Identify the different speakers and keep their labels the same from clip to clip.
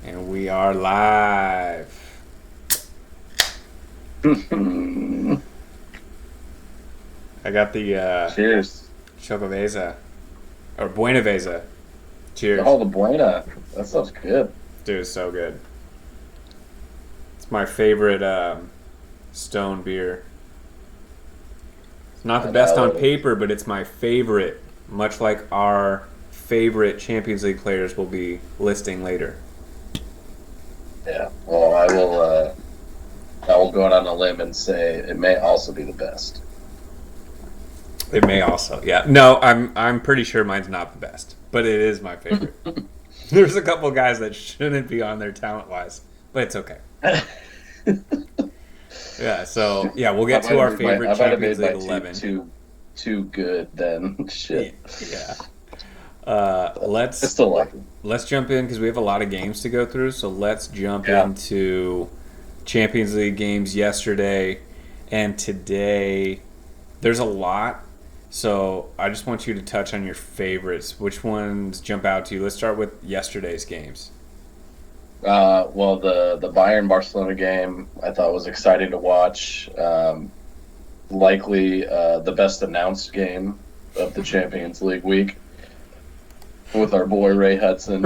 Speaker 1: And we are live. I got the
Speaker 2: Cheers.
Speaker 1: Chocoveza. Or Buenaveza. Cheers.
Speaker 2: Oh, the Buena. That stuff's good.
Speaker 1: Dude, it's so good. It's my favorite stone beer. It's not the best on paper, but it's my favorite. Much like our favorite Champions League players will be listing later.
Speaker 2: Yeah. Well, I will go out on a limb and say it may also be the best.
Speaker 1: It may also, yeah. No, I'm pretty sure mine's not the best, but it is my favorite. There's a couple guys that shouldn't be on there talent-wise, but it's okay. Yeah, so yeah, we'll get to our favorite Champions League 11.
Speaker 2: Too good then. Shit.
Speaker 1: Yeah. Let's
Speaker 2: I still like it.
Speaker 1: Let's jump in because we have a lot of games to go through. So let's jump into Champions League games yesterday and today. There's a lot. So I just want you to touch on your favorites. Which ones jump out to you? Let's start with yesterday's games.
Speaker 2: Well, the Bayern-Barcelona game I thought was exciting to watch. Likely the best announced game of the Champions League week with our boy Ray Hudson.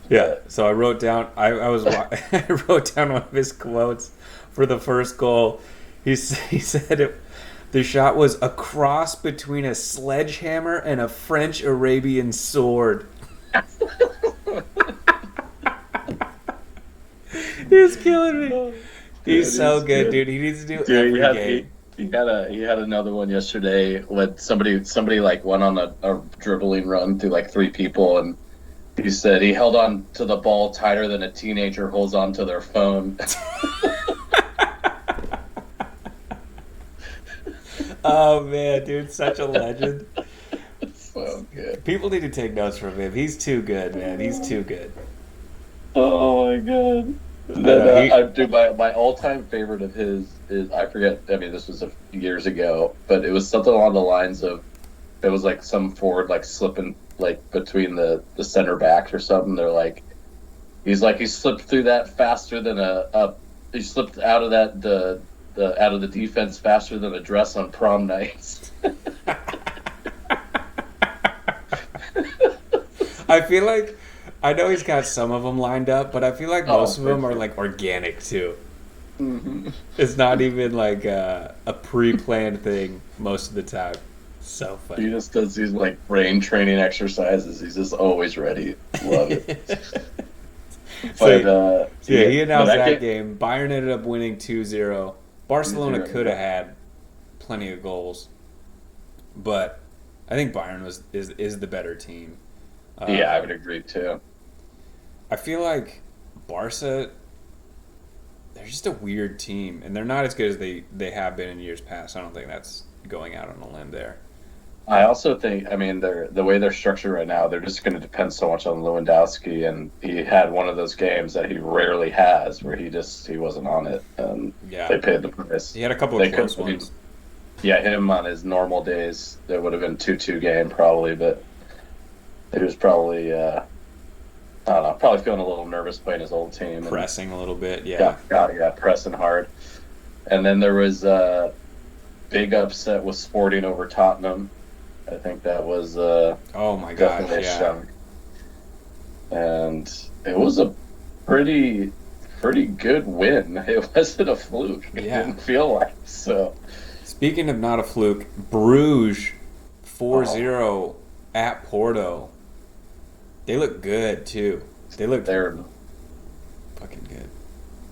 Speaker 1: Yeah, so I wrote down. I wrote down one of his quotes for the first goal. He said the shot was a cross between a sledgehammer and a French Arabian sword. He's killing me. He's so good, dude. He needs to do every game.
Speaker 2: He had another one yesterday when somebody like went on a dribbling run through like three people, and he said he held on to the ball tighter than a teenager holds on to their phone.
Speaker 1: Oh man, dude, such a legend.
Speaker 2: So good.
Speaker 1: People need to take notes from him. He's too good, man. He's too good.
Speaker 2: Oh my god. Dude, my all-time favorite of his is, I forget, I mean, this was years ago, but it was something along the lines of, it was like some forward like slipping like between the center backs or something. They're like, he slipped through that faster than he slipped out of that out of the defense faster than a dress on prom night.
Speaker 1: I feel like, I know he's got some of them lined up, but I feel like most of them are like organic too.
Speaker 2: Mm-hmm.
Speaker 1: It's not even like a pre-planned thing most of the time. So funny.
Speaker 2: He just does these like brain training exercises. He's just always ready. Love it.
Speaker 1: He announced that game. Bayern ended up winning 2-0. Barcelona could have had plenty of goals, but I think Bayern is the better team.
Speaker 2: Yeah, I would agree too.
Speaker 1: I feel like Barca, they're just a weird team, and they're not as good as they have been in years past. I don't think that's going out on a limb there.
Speaker 2: I also think, I mean, the way they're structured right now, they're just going to depend so much on Lewandowski, and he had one of those games that he rarely has where he wasn't on it, and they paid the price.
Speaker 1: He had a couple of close ones.
Speaker 2: Yeah, him on his normal days, it would have been 2-2 game probably, but he was probably, I don't know, probably feeling a little nervous playing his old team.
Speaker 1: Pressing a little bit, yeah.
Speaker 2: Yeah, pressing hard. And then there was a big upset with Sporting over Tottenham. I think that was
Speaker 1: oh my gosh, yeah.
Speaker 2: Shock. And it was a pretty good win. It wasn't a fluke. It didn't feel like so.
Speaker 1: Speaking of not a fluke, Bruges 4-0 at Porto. They look good too. They're fucking good.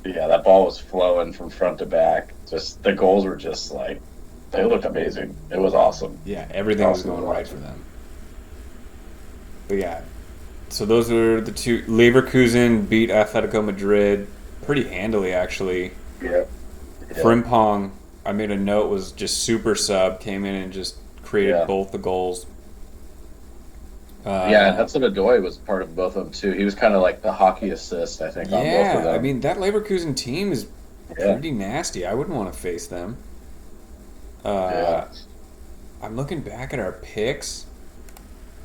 Speaker 2: Yeah, that ball was flowing from front to back. Just the goals were just like, they looked amazing. It was awesome.
Speaker 1: Yeah, everything was going right for them. But yeah, so those are the two. Leverkusen beat Atletico Madrid pretty handily, actually.
Speaker 2: Yeah.
Speaker 1: Frimpong, I made a note, was just super sub, came in and just created both the goals.
Speaker 2: Hudson-Odoi was part of both of them too. He was kind of like the hockey assist, I think, on both of them.
Speaker 1: I mean, that Leverkusen team is pretty nasty. I wouldn't want to face them. I'm looking back at our picks,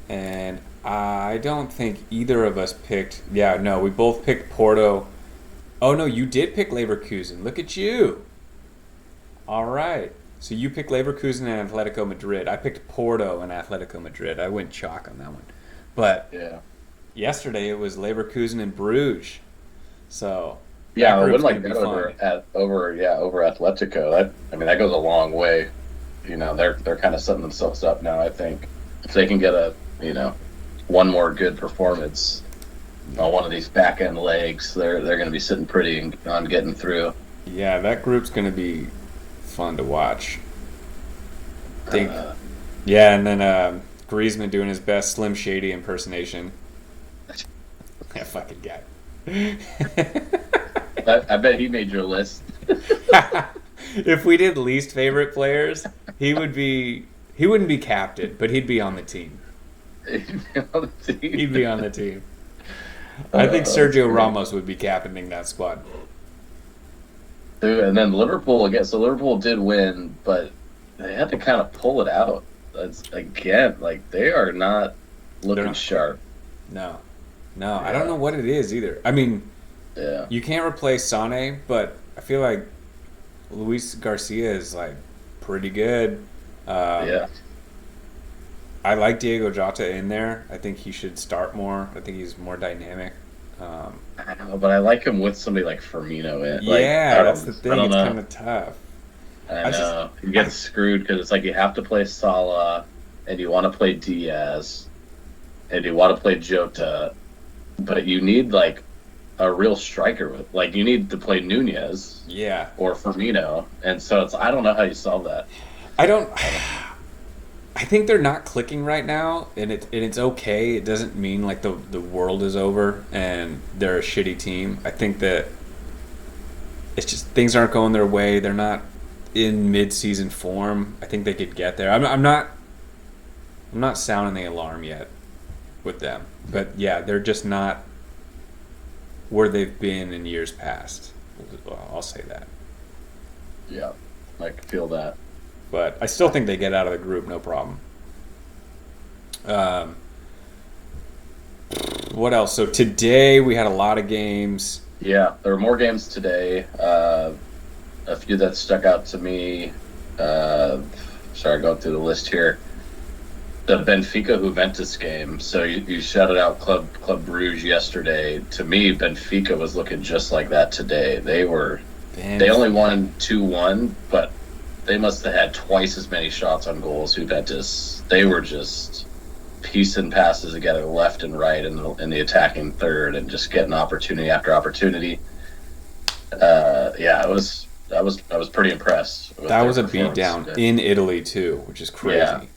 Speaker 1: and I don't think either of us picked. Yeah, no, we both picked Porto. Oh no, you did pick Leverkusen. Look at you. All right. So you picked Leverkusen and Atletico Madrid. I picked Porto and Atletico Madrid. I went chalk on that one. But
Speaker 2: Yeah.
Speaker 1: yesterday it was Leverkusen and Bruges. So
Speaker 2: Yeah,
Speaker 1: that
Speaker 2: I would
Speaker 1: group's
Speaker 2: like
Speaker 1: gonna be
Speaker 2: that
Speaker 1: fun.
Speaker 2: over Atletico. That goes a long way. They're kind of setting themselves up now. I think if they can get one more good performance on one of these back end legs, they're going to be sitting pretty on getting through.
Speaker 1: Yeah, that group's gonna be fun to watch. Think, yeah, and then Griezmann doing his best Slim Shady impersonation. That fucking guy.
Speaker 2: I bet he made your list.
Speaker 1: If we did least favorite players, he wouldn't be captain, but he'd be on the team. He'd be on the team. I think Sergio Ramos would be captaining that squad.
Speaker 2: Dude, and then Liverpool again. So Liverpool did win, but they had to kind of pull it out. That's again, like they are not looking
Speaker 1: not,
Speaker 2: sharp.
Speaker 1: No, no, yeah. I don't know what it is either. I mean,
Speaker 2: yeah,
Speaker 1: you can't replace Sane, but I feel like Luis Garcia is like pretty good.
Speaker 2: Yeah.
Speaker 1: I like Diego Jota in there. I think he should start more. I think he's more dynamic.
Speaker 2: I know, but I like him with somebody like Firmino in.
Speaker 1: Yeah, that's the thing. It's kind of tough.
Speaker 2: I know. You get screwed because it's like you have to play Salah, and you want to play Diaz, and you want to play Jota, but you need like a real striker with you need to play Nunez.
Speaker 1: Yeah.
Speaker 2: Or Firmino, and so I don't know how you solve that.
Speaker 1: I think they're not clicking right now, and it's okay. It doesn't mean like the world is over and they're a shitty team. I think that it's just things aren't going their way. They're not in mid-season form. I think they could get there. I'm not sounding the alarm yet with them, but yeah, they're just not where they've been in years past. I'll say that.
Speaker 2: Yeah, I can feel that.
Speaker 1: But I still think they get out of the group, no problem. What else? So today we had a lot of games.
Speaker 2: Yeah, there were more games today. A few that stuck out to me. Sorry, going through the list here. The Benfica Juventus game. So you shouted out Club Brugge yesterday. To me, Benfica was looking just like that today. They only won 2-1, but they must have had twice as many shots on goal as Juventus. They were just piecing passes together left and right in the attacking third and just getting opportunity after opportunity. I was pretty impressed.
Speaker 1: That was a beatdown in Italy too, which is crazy.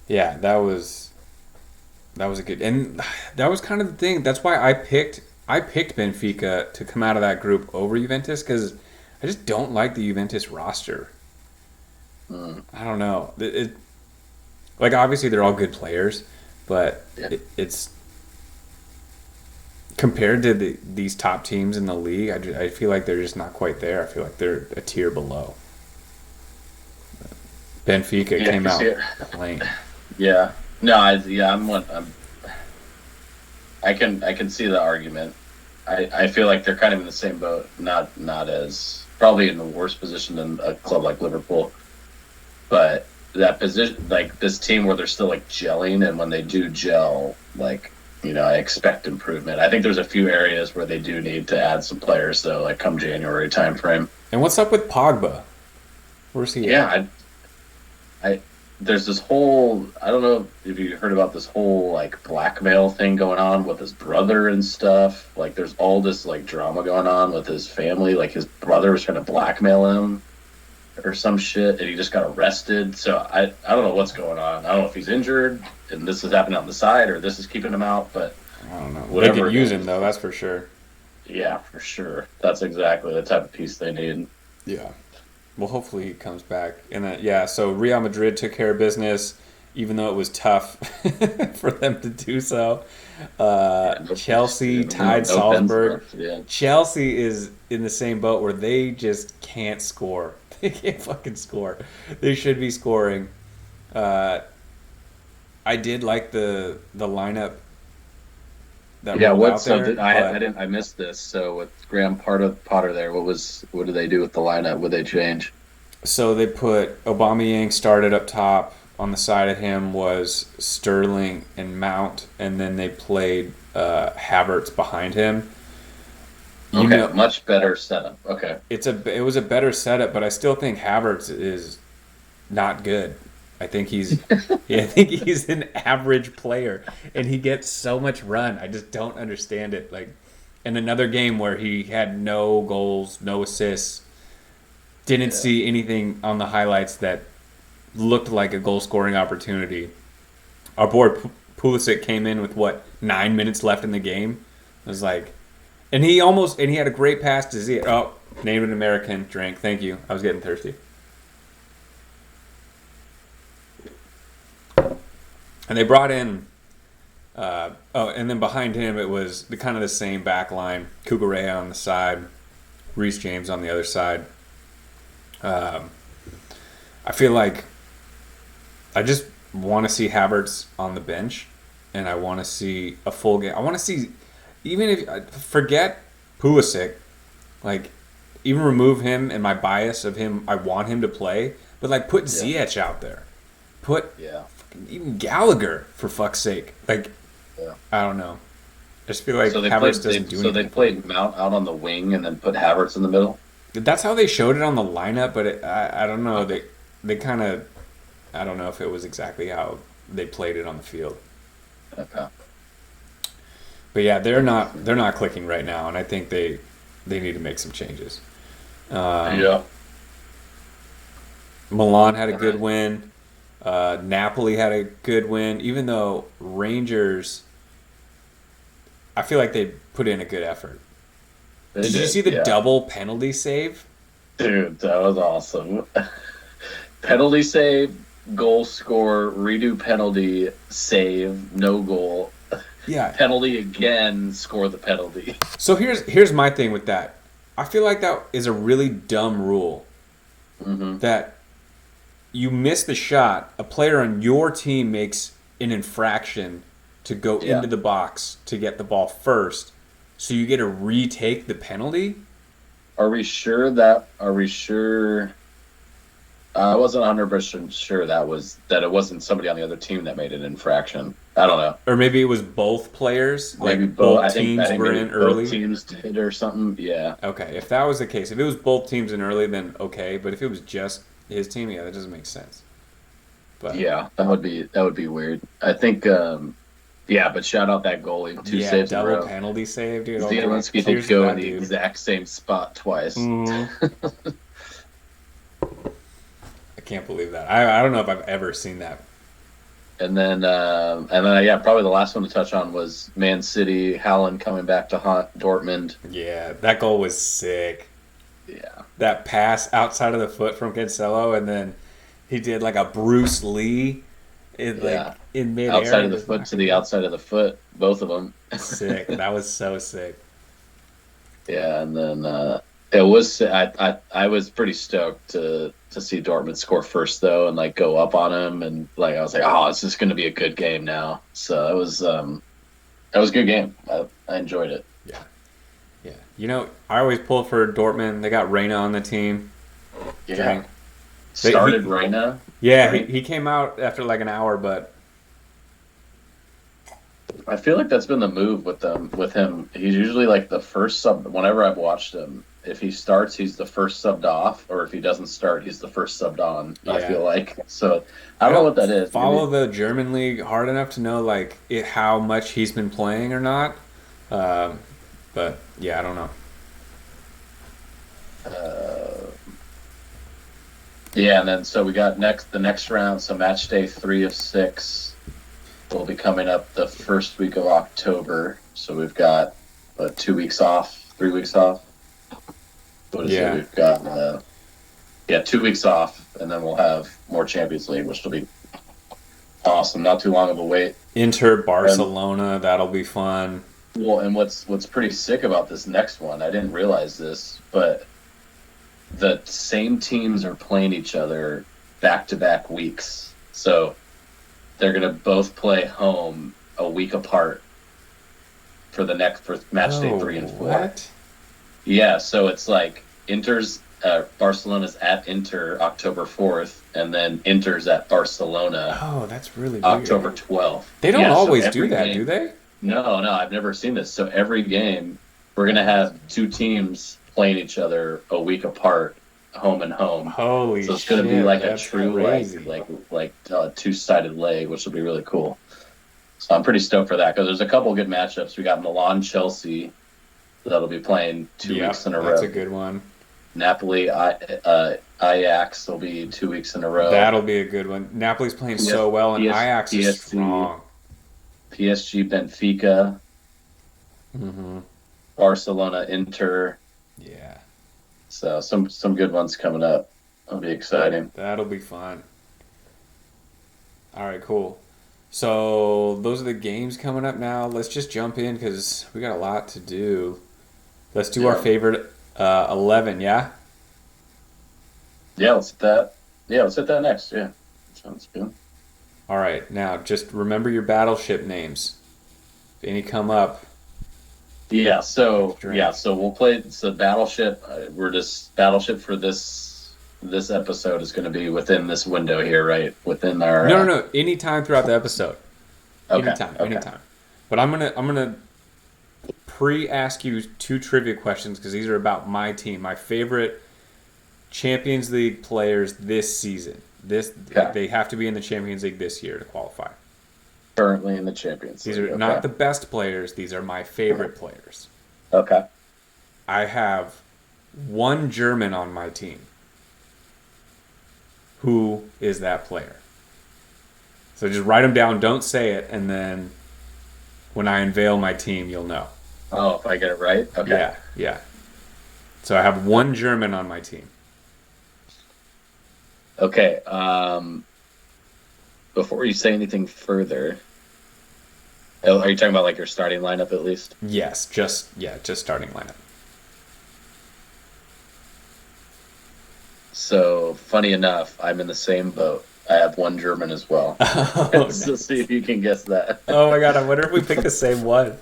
Speaker 1: Yeah, that was a good, and that was kind of the thing. That's why I picked Benfica to come out of that group over Juventus, because I just don't like the Juventus roster. I don't know. Like obviously they're all good players, but it's compared to these top teams in the league. I feel like they're just not quite there. I feel like they're a tier below. Benfica came out playing.
Speaker 2: Yeah. No. I can see the argument. I feel like they're kind of in the same boat. Not as probably in the worst position than a club like Liverpool. But that position, like this team where they're still like gelling, and when they do gel, I expect improvement. I think there's a few areas where they do need to add some players, though, like come January timeframe.
Speaker 1: And what's up with Pogba? Where's he at?
Speaker 2: There's this whole, I don't know if you heard about this whole like blackmail thing going on with his brother and stuff. Like there's all this like drama going on with his family. Like his brother was trying to blackmail him or some shit, and he just got arrested. So I don't know what's going on. I don't know if he's injured and this is happening on the side or this is keeping him out, but
Speaker 1: I don't know. They could use him though, that's for sure.
Speaker 2: Yeah, for sure. That's exactly the type of piece they need.
Speaker 1: Yeah. Well, hopefully he comes back. And then, so Real Madrid took care of business, even though it was tough for them to do so. Chelsea tied Salzburg.
Speaker 2: Yeah.
Speaker 1: Chelsea is in the same boat where they just can't score. They can't fucking score. They should be scoring. I did like the lineup that
Speaker 2: Yeah,
Speaker 1: rolled
Speaker 2: what?
Speaker 1: out
Speaker 2: So
Speaker 1: there,
Speaker 2: I
Speaker 1: but
Speaker 2: didn't I missed this. So with Graham Potter there, what did they do with the lineup? Would they change?
Speaker 1: so they put Aubameyang started up top. On the side of him was Sterling and Mount, and then they played Havertz behind him. You
Speaker 2: Okay,
Speaker 1: know,
Speaker 2: much better setup. Okay,
Speaker 1: it was a better setup, but I still think Havertz is not good. I think he's yeah, I think he's an average player, and he gets so much run. I just don't understand it. Like in another game where he had no goals, no assists, didn't
Speaker 2: yeah,
Speaker 1: see anything on the highlights that looked like a goal scoring opportunity. Our boy Pulisic came in with what 9 minutes left in the game. It was like, and he had a great pass to Ziyech. Oh, Native American drink. Thank you. I was getting thirsty. And they brought in, and then behind him it was the kind of the same back line. Kukurea on the side, Reece James on the other side. I feel like I just want to see Havertz on the bench, and I want to see a full game. I want to see, even if forget Pulisic, like even remove him and my bias of him. I want him to play, but like put
Speaker 2: yeah,
Speaker 1: Ziyech out there, put
Speaker 2: yeah,
Speaker 1: even Gallagher for fuck's sake. Like
Speaker 2: yeah.
Speaker 1: I don't know. I just feel like
Speaker 2: So
Speaker 1: Havertz doesn't do
Speaker 2: so they
Speaker 1: anything.
Speaker 2: played Mount out on the wing and then put Havertz in the middle.
Speaker 1: That's how they showed it on the lineup, but I don't know.
Speaker 2: Okay,
Speaker 1: They kind of I don't know if it was exactly how they played it on the field.
Speaker 2: okay,
Speaker 1: But yeah, they're not clicking right now, and I think they need to make some changes. Um,
Speaker 2: yeah.
Speaker 1: Milan had a
Speaker 2: All
Speaker 1: good
Speaker 2: right.
Speaker 1: win. Napoli had a good win, even though Rangers. I feel like they put in a good effort.
Speaker 2: They
Speaker 1: Did you
Speaker 2: did,
Speaker 1: see the
Speaker 2: yeah,
Speaker 1: double penalty save?
Speaker 2: dude, that was awesome. Penalty save, goal score, redo penalty, save, no goal,
Speaker 1: Yeah.
Speaker 2: penalty again, score the penalty.
Speaker 1: So here's my thing with that. I feel like that is a really dumb rule
Speaker 2: Hmm.
Speaker 1: that you miss the shot, a player on your team makes an infraction to go
Speaker 2: Yeah.
Speaker 1: into the box to get the ball first, so you get to retake the penalty.
Speaker 2: Are we sure? I wasn't 100% sure that it wasn't somebody on the other team that made an infraction. I don't know.
Speaker 1: Or maybe it was both players,
Speaker 2: Maybe
Speaker 1: like
Speaker 2: both.
Speaker 1: both
Speaker 2: I
Speaker 1: teams
Speaker 2: think
Speaker 1: were
Speaker 2: maybe
Speaker 1: in
Speaker 2: both
Speaker 1: early.
Speaker 2: teams did or something. Yeah,
Speaker 1: Okay, if that was the case, if it was both teams in early, then okay. But if it was just his team, yeah, that doesn't make sense. But
Speaker 2: yeah, that would be weird. I think. Yeah, but shout out that goalie, two
Speaker 1: yeah,
Speaker 2: saves in a
Speaker 1: double
Speaker 2: row.
Speaker 1: penalty save, dude. Okay,
Speaker 2: Zielinski did
Speaker 1: cheers to
Speaker 2: go in
Speaker 1: that
Speaker 2: the
Speaker 1: dude.
Speaker 2: exact same spot twice.
Speaker 1: Hmm. I can't believe that. I don't know if I've ever seen that.
Speaker 2: Yeah, probably the last one to touch on was Man City, Haaland coming back to haunt Dortmund.
Speaker 1: Yeah, that goal was sick.
Speaker 2: Yeah,
Speaker 1: That pass outside of the foot from Cancelo, and then he did like a Bruce Lee, in like
Speaker 2: yeah,
Speaker 1: in midair.
Speaker 2: outside
Speaker 1: And
Speaker 2: of the
Speaker 1: just
Speaker 2: foot
Speaker 1: knocked
Speaker 2: to
Speaker 1: it
Speaker 2: the
Speaker 1: in.
Speaker 2: outside of the foot, both of them.
Speaker 1: Sick. That was so sick.
Speaker 2: Yeah, and then it was I was pretty stoked to see Dortmund score first though, and like go up on him, and like I was like, oh, it's just going to be a good game now. So that was a good game. I enjoyed it.
Speaker 1: Yeah, yeah. You know, I always pull for Dortmund. They got Reyna on the team.
Speaker 2: Yeah,
Speaker 1: Drink.
Speaker 2: started right now.
Speaker 1: Yeah,
Speaker 2: Right?
Speaker 1: he came out after like an hour, but
Speaker 2: I feel like that's been the move with them with him. He's usually like the first sub. Whenever I've watched him, if he starts, he's the first subbed off, or if he doesn't start, he's the first subbed on. I
Speaker 1: yeah.
Speaker 2: feel like so. I don't know what that is.
Speaker 1: Follow the German league hard enough to know like how much he's been playing or not. Um, but yeah, I don't know.
Speaker 2: Uh, yeah, and then so we got the next round. So match day 3 of 6 will be coming up the first week of October. So we've got 2 weeks off, 3 weeks off. What is it?
Speaker 1: Yeah,
Speaker 2: We've got 2 weeks off, and then we'll have more Champions League, which will be awesome. Not too long of a wait.
Speaker 1: Inter
Speaker 2: And
Speaker 1: Barcelona, that'll be fun.
Speaker 2: well, and what's pretty sick about this next one, I didn't realize this, but the same teams are playing each other back to back weeks. So they're gonna both play home a week apart for match day 3 and 4.
Speaker 1: What?
Speaker 2: Yeah, so it's like Barcelona's at Inter October 4th, and then Inter's at Barcelona.
Speaker 1: Oh, that's really weird.
Speaker 2: October 12th.
Speaker 1: They don't always do that, do they?
Speaker 2: No, I've never seen this. So every game, we're gonna have two teams playing each other a week apart, home and home.
Speaker 1: Holy shit!
Speaker 2: So it's gonna be like a true
Speaker 1: crazy.
Speaker 2: like two-sided leg, which will be really cool. So I'm pretty stoked for that because there's a couple good matchups. We got Milan, Chelsea, that'll be playing 2 weeks in a row.
Speaker 1: That's a good one.
Speaker 2: Napoli, Ajax will be 2 weeks in a row.
Speaker 1: That'll be a good one. Napoli's playing so well, and Ajax is strong.
Speaker 2: PSG, Benfica, Barcelona, Inter.
Speaker 1: Yeah.
Speaker 2: So some good ones coming up. That'll be exciting.
Speaker 1: That'll be fun. All right, cool. So those are the games coming up now. Let's just jump in because we got a lot to do. Let's do our favorite 11, yeah?
Speaker 2: Yeah, let's hit that. Yeah, let's hit that next. Yeah, sounds good.
Speaker 1: All right, now just remember your battleship names. If any come up.
Speaker 2: Yeah, so we'll play. So battleship. We're just battleship for this episode is going to be within this window here, right? Within our
Speaker 1: no. Anytime throughout the episode.
Speaker 2: Okay.
Speaker 1: Anytime. But I'm gonna pre-ask you 2 trivia questions because these are about my team, my favorite Champions League players this season. They have to be in the Champions League this year to qualify.
Speaker 2: Currently in the Champions League.
Speaker 1: These are not the best players. These are my favorite players.
Speaker 2: Okay.
Speaker 1: I have 1 German on my team. Who is that player? So just write them down. Don't say it, and then when I unveil my team, you'll know.
Speaker 2: Oh, if I get it right? Okay.
Speaker 1: Yeah. So I have 1 German on my team.
Speaker 2: Okay. Before you say anything further, are you talking about like your starting lineup at least?
Speaker 1: Yes, just starting lineup.
Speaker 2: So, funny enough, I'm in the same boat. I have 1 German as well.
Speaker 1: Oh,
Speaker 2: so see if you can guess that.
Speaker 1: Oh my god, I wonder if we picked the same one.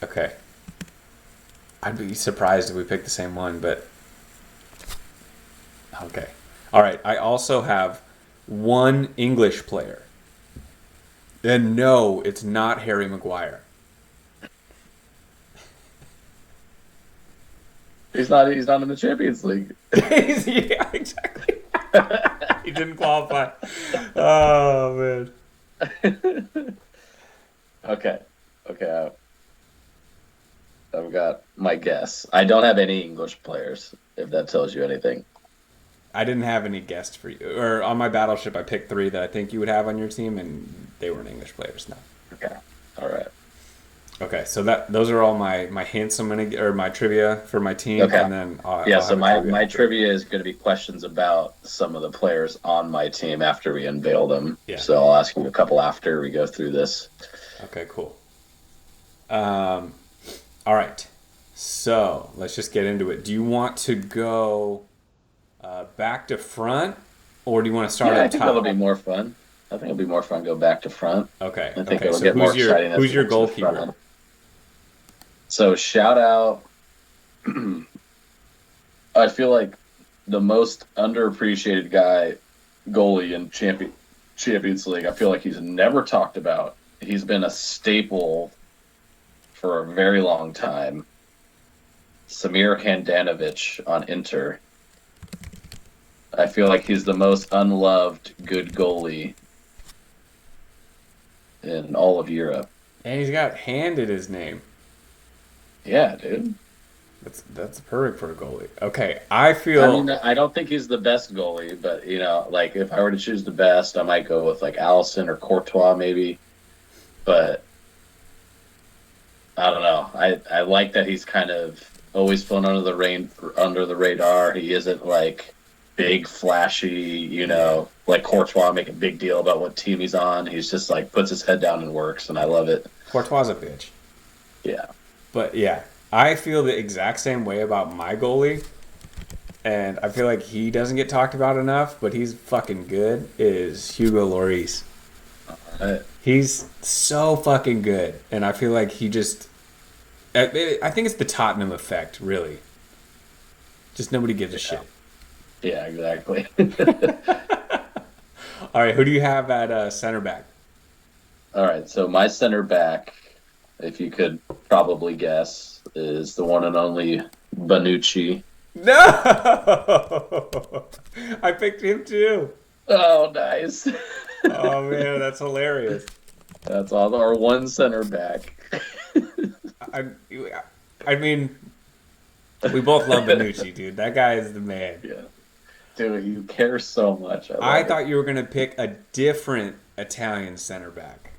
Speaker 1: Okay. I'd be surprised if we picked the same one, but... Okay. Alright, I also have 1 English player. And no, it's not Harry Maguire.
Speaker 2: He's not in the Champions League.
Speaker 1: Yeah, exactly. He didn't qualify. Oh, man.
Speaker 2: Okay. I've got my guess. I don't have any English players, if that tells you anything.
Speaker 1: I didn't have any guests for you. Or on my battleship, I picked 3 that I think you would have on your team, and they weren't English players. No.
Speaker 2: Okay. All right.
Speaker 1: Okay, so those are all my hints. Or my trivia for my team,
Speaker 2: okay.
Speaker 1: And then
Speaker 2: so my trivia is going to be questions about some of the players on my team after we unveil them.
Speaker 1: Yeah.
Speaker 2: So I'll ask you a couple after we go through this.
Speaker 1: Okay, cool. All right, so let's just get into it. Do you want to go back to front, or do you want to start
Speaker 2: I
Speaker 1: at
Speaker 2: think
Speaker 1: top?
Speaker 2: that'll be more fun. I think it'll be more fun go back to front.
Speaker 1: Okay.
Speaker 2: I think it'll get more exciting.
Speaker 1: Who's your goalkeeper?
Speaker 2: So shout out. I feel like the most underappreciated goalie in Champions League. I feel like he's never talked about. He's been a staple for a very long time. Samir Handanovic on Inter. I feel like he's the most unloved good goalie in all of Europe.
Speaker 1: And he's got hand in his name.
Speaker 2: Yeah, dude.
Speaker 1: That's perfect for a goalie. Okay, I
Speaker 2: don't think he's the best goalie, but like if I were to choose the best, I might go with like Alisson or Courtois maybe. But I don't know. I like that he's kind of always flown under the radar. He isn't like big, flashy, like Courtois make a big deal about what team he's on. He's just like puts his head down and works, and I love it.
Speaker 1: Courtois' a bitch.
Speaker 2: Yeah.
Speaker 1: But yeah, I feel the exact same way about my goalie. and I feel like he doesn't get talked about enough, but he's fucking good, is Hugo Lloris. He's so fucking good, and I feel like he just... I think it's the Tottenham effect, really. Just nobody gives a shit.
Speaker 2: Yeah, exactly.
Speaker 1: All right, who do you have at center back?
Speaker 2: All right, so my center back, if you could probably guess, is the one and only Bonucci.
Speaker 1: No! I picked him too.
Speaker 2: Oh, nice.
Speaker 1: Oh, man, that's hilarious.
Speaker 2: That's all our one center back.
Speaker 1: I mean, we both love Bonucci, dude. That guy is the man.
Speaker 2: Yeah. Dude, you care so much.
Speaker 1: I thought you were going to pick a different Italian center back.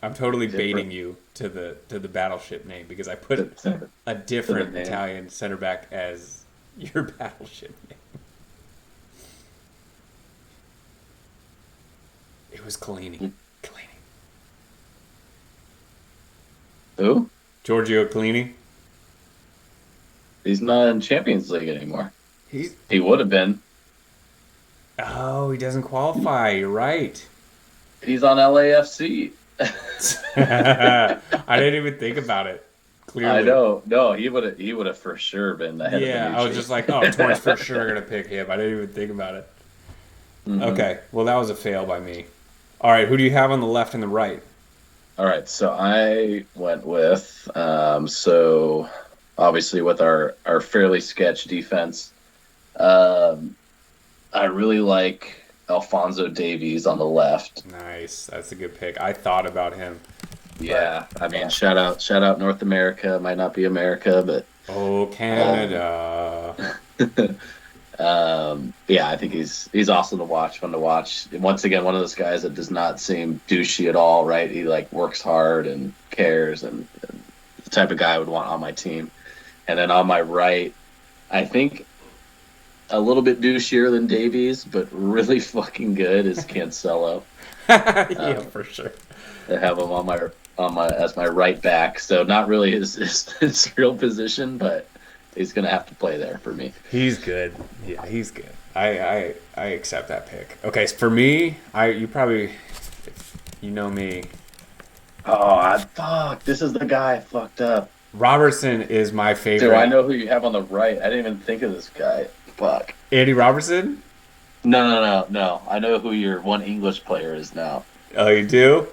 Speaker 1: I'm totally baiting you to the battleship name because I put a different Italian center back as your battleship name. It was Chiellini.
Speaker 2: Who?
Speaker 1: Giorgio Chiellini.
Speaker 2: He's not in Champions League anymore. He would have been.
Speaker 1: Oh, he doesn't qualify. You're right.
Speaker 2: He's on LAFC.
Speaker 1: I didn't even think about it. Clearly,
Speaker 2: I know. No, he would have for sure been the head of the
Speaker 1: I was just like, oh, Torin's for sure gonna pick him. I didn't even think about it. Mm-hmm. Okay, well that was a fail by me. All right, who do you have on the left and the right?
Speaker 2: All right, so I went with so obviously with our fairly sketch defense, I really like Alphonso Davies on the left.
Speaker 1: Nice, that's a good pick. I thought about him.
Speaker 2: Yeah, I mean, shout out North America. Might not be America, but
Speaker 1: Canada.
Speaker 2: Yeah, I think he's awesome to watch, fun to watch. Once again, one of those guys that does not seem douchey at all, right? He like works hard and cares, and the type of guy I would want on my team. And then on my right, I think a little bit douchier than Davies, but really fucking good is Cancelo.
Speaker 1: Yeah, for sure.
Speaker 2: I have him on my as my right back, so not really his real position, but he's gonna have to play there for me.
Speaker 1: He's good. Yeah, he's good. I accept that pick. Okay, so for me, you know me.
Speaker 2: Oh, fuck! This is the guy I fucked up.
Speaker 1: Robertson is my favorite.
Speaker 2: Dude, I know who you have on the right. I didn't even think of this guy. Fuck.
Speaker 1: Andy Robertson?
Speaker 2: No. I know who your one English player is now.
Speaker 1: Oh, you do?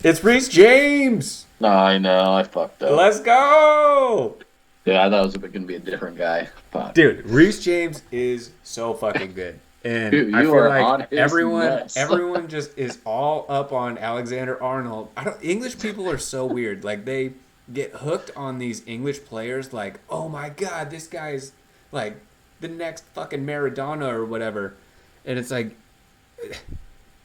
Speaker 1: It's Reece James!
Speaker 2: No, I know. I fucked up.
Speaker 1: Let's go!
Speaker 2: Yeah, I thought it was going to be a different guy. Fuck.
Speaker 1: Dude, Reece James is so fucking good. And
Speaker 2: dude,
Speaker 1: I feel like
Speaker 2: on
Speaker 1: everyone just is all up on Alexander-Arnold. English people are so weird. Like, they get hooked on these English players like, oh my god, this guy's like the next fucking Maradona or whatever. And it's like,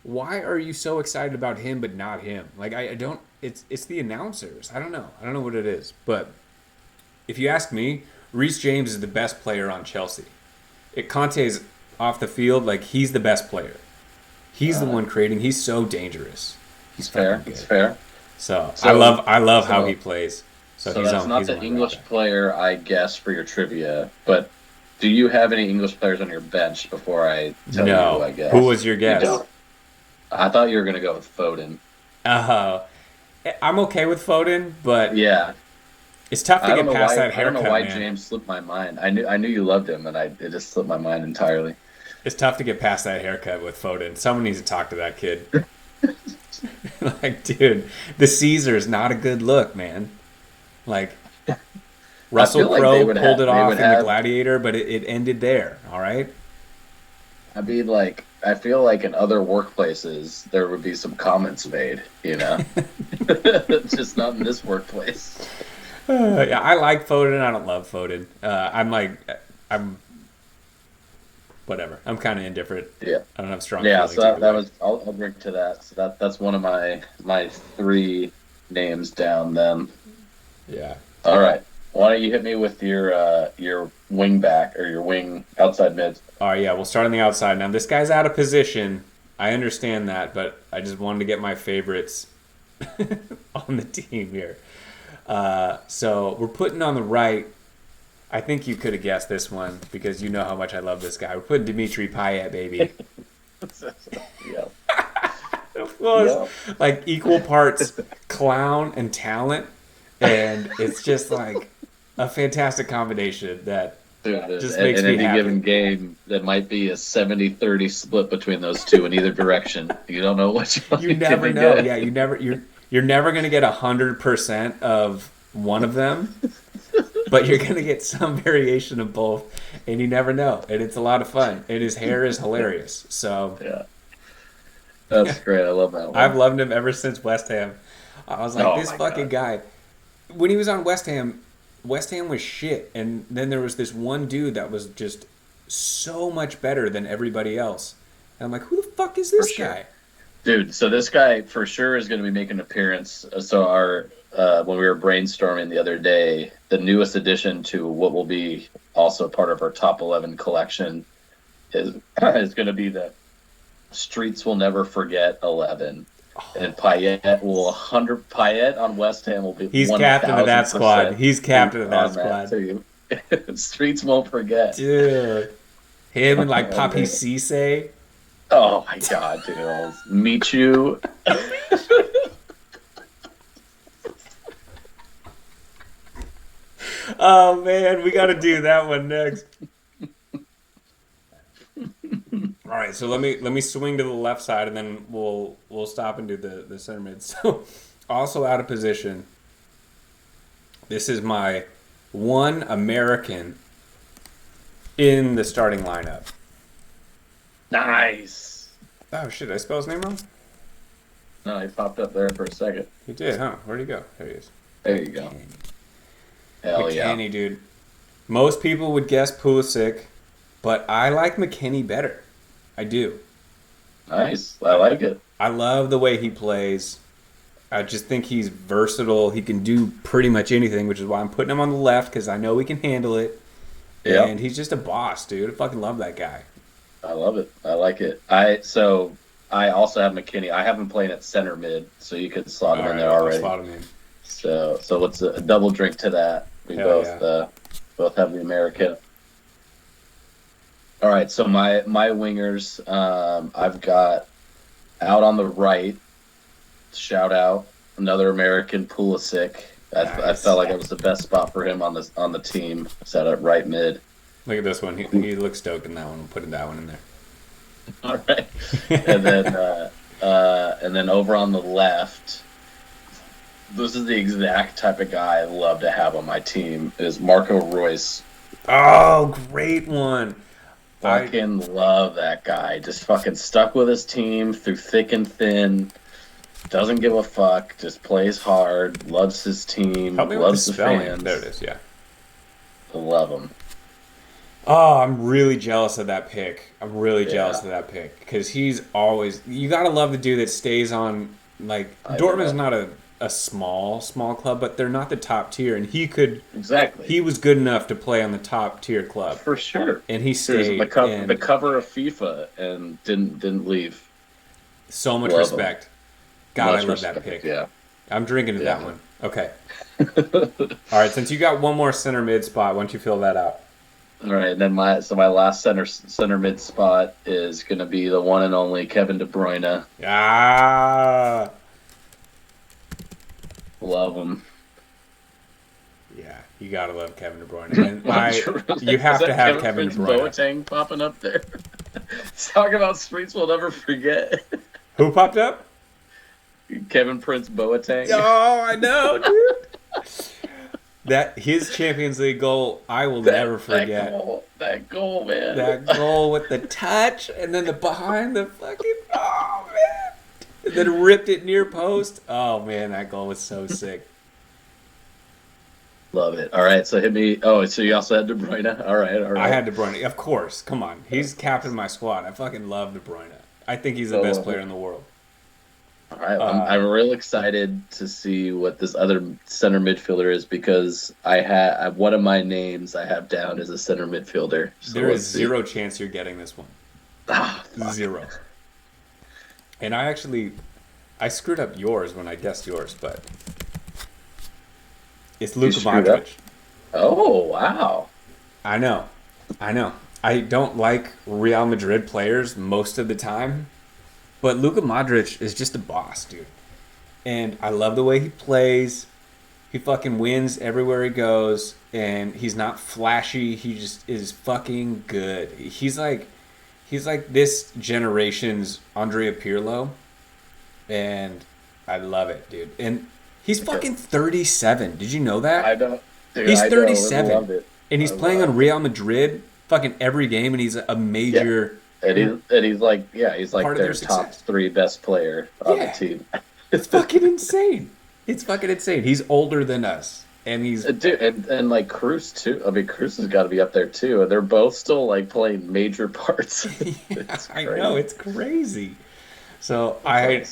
Speaker 1: why are you so excited about him but not him? Like, I don't, it's the announcers. I don't know what it is. But if you ask me, Reece James is the best player on Chelsea. Conte's off the field, like, he's the best player. He's the one creating. He's so dangerous. He's
Speaker 2: fair. It's fair.
Speaker 1: So I love how he plays. So
Speaker 2: that's not the English player I guess for your trivia, but do you have any English players on your bench before I tell you who I guess?
Speaker 1: Who was your guess?
Speaker 2: I thought you were going to go with Foden.
Speaker 1: I'm okay with Foden, but
Speaker 2: yeah,
Speaker 1: it's tough to get past that haircut.
Speaker 2: I don't know why James slipped my mind. I knew you loved him, and it just slipped my mind entirely.
Speaker 1: It's tough to get past that haircut with Foden. Someone needs to talk to that kid. Like, dude, the Caesar's not a good look, man. Like, Russell Crowe pulled it off in The Gladiator, but it ended there, all right?
Speaker 2: I mean, like, I feel like in other workplaces, there would be some comments made, you know? Just not in this workplace.
Speaker 1: Yeah, I like Foden. I don't love Foden. I'm whatever. I'm kind of indifferent.
Speaker 2: Yeah.
Speaker 1: I don't have strong
Speaker 2: feelings. Yeah, so that
Speaker 1: was.
Speaker 2: I'll bring to that. So that's one of my three names down then.
Speaker 1: Yeah.
Speaker 2: All right. Why don't you hit me with your wing back or your wing outside mid?
Speaker 1: All right, yeah, we'll start on the outside. Now, this guy's out of position, I understand that, but I just wanted to get my favorites on the team here. So we're putting on the right. I think you could have guessed this one because you know how much I love this guy. We're putting Dimitri Payet, baby.
Speaker 2: Yeah.
Speaker 1: It was like equal parts clown and talent, and it's just like a fantastic combination that just makes me happy.
Speaker 2: In any given game, that might be a 70-30 split between those two in either direction. You don't know which one.
Speaker 1: You never know. Get. Yeah, you're never going to get 100% of one of them, but you're going to get some variation of both, and you never know. And it's a lot of fun. And his hair is hilarious. So
Speaker 2: yeah. That's great. I love that one.
Speaker 1: I've loved him ever since West Ham. I was like, this fucking guy. When he was on West Ham was shit. And then there was this one dude that was just so much better than everybody else. And I'm like, who the fuck is this guy?
Speaker 2: Dude, so this guy for sure is going to be making an appearance. So our when we were brainstorming the other day, the newest addition to what will be also part of our top 11 collection is going to be the Streets Will Never Forget 11. And Payet will 100. Payet on West Ham will be.
Speaker 1: He's captain of that squad. He's captain of that squad.
Speaker 2: Streets won't forget.
Speaker 1: Dude, him and like Papi Cisse.
Speaker 2: Oh my god, dude! Meet you.
Speaker 1: Oh man, we got to do that one next. All right, so let me swing to the left side, and then we'll stop and do the center mid. So, also out of position. This is my one American in the starting lineup.
Speaker 2: Nice.
Speaker 1: Oh shit! Did I spell his name wrong?
Speaker 2: No, he popped up there for a second.
Speaker 1: He did, huh? Where'd he go? There he is.
Speaker 2: There you go. Hell
Speaker 1: McKennie, dude. Most people would guess Pulisic, but I like McKennie better. I do.
Speaker 2: Nice. I like it.
Speaker 1: I love the way he plays. I just think he's versatile. He can do pretty much anything, which is why I'm putting him on the left because I know he can handle it. Yeah. And he's just a boss, dude. I fucking love that guy.
Speaker 2: I love it. I like it. I also have McKennie. I have him playing at center mid, so you could slot him in there already.
Speaker 1: Slot him in.
Speaker 2: So let's a double drink to that. We both have the American. All right, so my wingers, I've got out on the right. Shout out another American, Pulisic. I felt like it was the best spot for him on the team. Set at right mid.
Speaker 1: Look at this one. He looks stoked in that one. We'll put that one in there.
Speaker 2: All right, and then over on the left, this is the exact type of guy I love to have on my team. Is Marco Royce.
Speaker 1: Oh, great one.
Speaker 2: Fucking love that guy. Just fucking stuck with his team through thick and thin. Doesn't give a fuck. Just plays hard. Loves his team. Loves the fans.
Speaker 1: There it is. Yeah.
Speaker 2: I love him.
Speaker 1: Oh, I'm really jealous of that pick. Jealous of that pick because he's always. You gotta love the dude that stays on. Like Dortmund's not a small club, but they're not the top tier, and he could
Speaker 2: exactly.
Speaker 1: He was good enough to play on the top tier club
Speaker 2: for sure,
Speaker 1: and he stayed.
Speaker 2: The cover of FIFA and didn't leave.
Speaker 1: So much respect. God, I love that pick.
Speaker 2: Yeah,
Speaker 1: I'm drinking to that one. Okay. All right, since you got one more center mid spot, why don't you fill that out?
Speaker 2: All right, and then my last center mid spot is going to be the one and only Kevin De Bruyne.
Speaker 1: Ah.
Speaker 2: Love him.
Speaker 1: Yeah, you gotta love Kevin De Bruyne. And you have to have Kevin De Bruyne.
Speaker 2: Boateng popping up there. Talk about Streets We'll Never Forget.
Speaker 1: Who popped up?
Speaker 2: Kevin Prince Boateng.
Speaker 1: Oh, I know, dude. That his Champions League goal, I will never forget.
Speaker 2: That goal, man.
Speaker 1: That goal with the touch and then the behind the fucking. Oh man. And then ripped it near post. Oh man, that goal was so sick.
Speaker 2: Love it. All right, so hit me. Oh, so you also had De Bruyne. All right.
Speaker 1: I had De Bruyne, of course. Come on, he's captain of my squad. I fucking love De Bruyne. I think he's the best player in the world.
Speaker 2: All right, I'm real excited to see what this other center midfielder is because I have one of my names I have down as a center midfielder. So
Speaker 1: there is zero chance you're getting this one. Zero. And I screwed up yours when I guessed yours, but it's Luka Modric.
Speaker 2: Oh, wow.
Speaker 1: I know. I don't like Real Madrid players most of the time, but Luka Modric is just a boss, dude. And I love the way he plays. He fucking wins everywhere he goes, and he's not flashy. He just is fucking good. He's like this generation's Andrea Pirlo, and I love it, dude. And he's fucking 37. Did you know that?
Speaker 2: I don't. Dude,
Speaker 1: he's
Speaker 2: I
Speaker 1: 37,
Speaker 2: love it.
Speaker 1: and he's playing on Real Madrid fucking every game, and he's a major.
Speaker 2: Yeah. And he's like their top 3 best player on the team.
Speaker 1: It's fucking insane. It's fucking insane. He's older than us, and he's
Speaker 2: dude, and like Cruz too. I mean, Cruz has got to be up there too, and they're both still like playing major parts.
Speaker 1: Yeah, I know, it's crazy. So I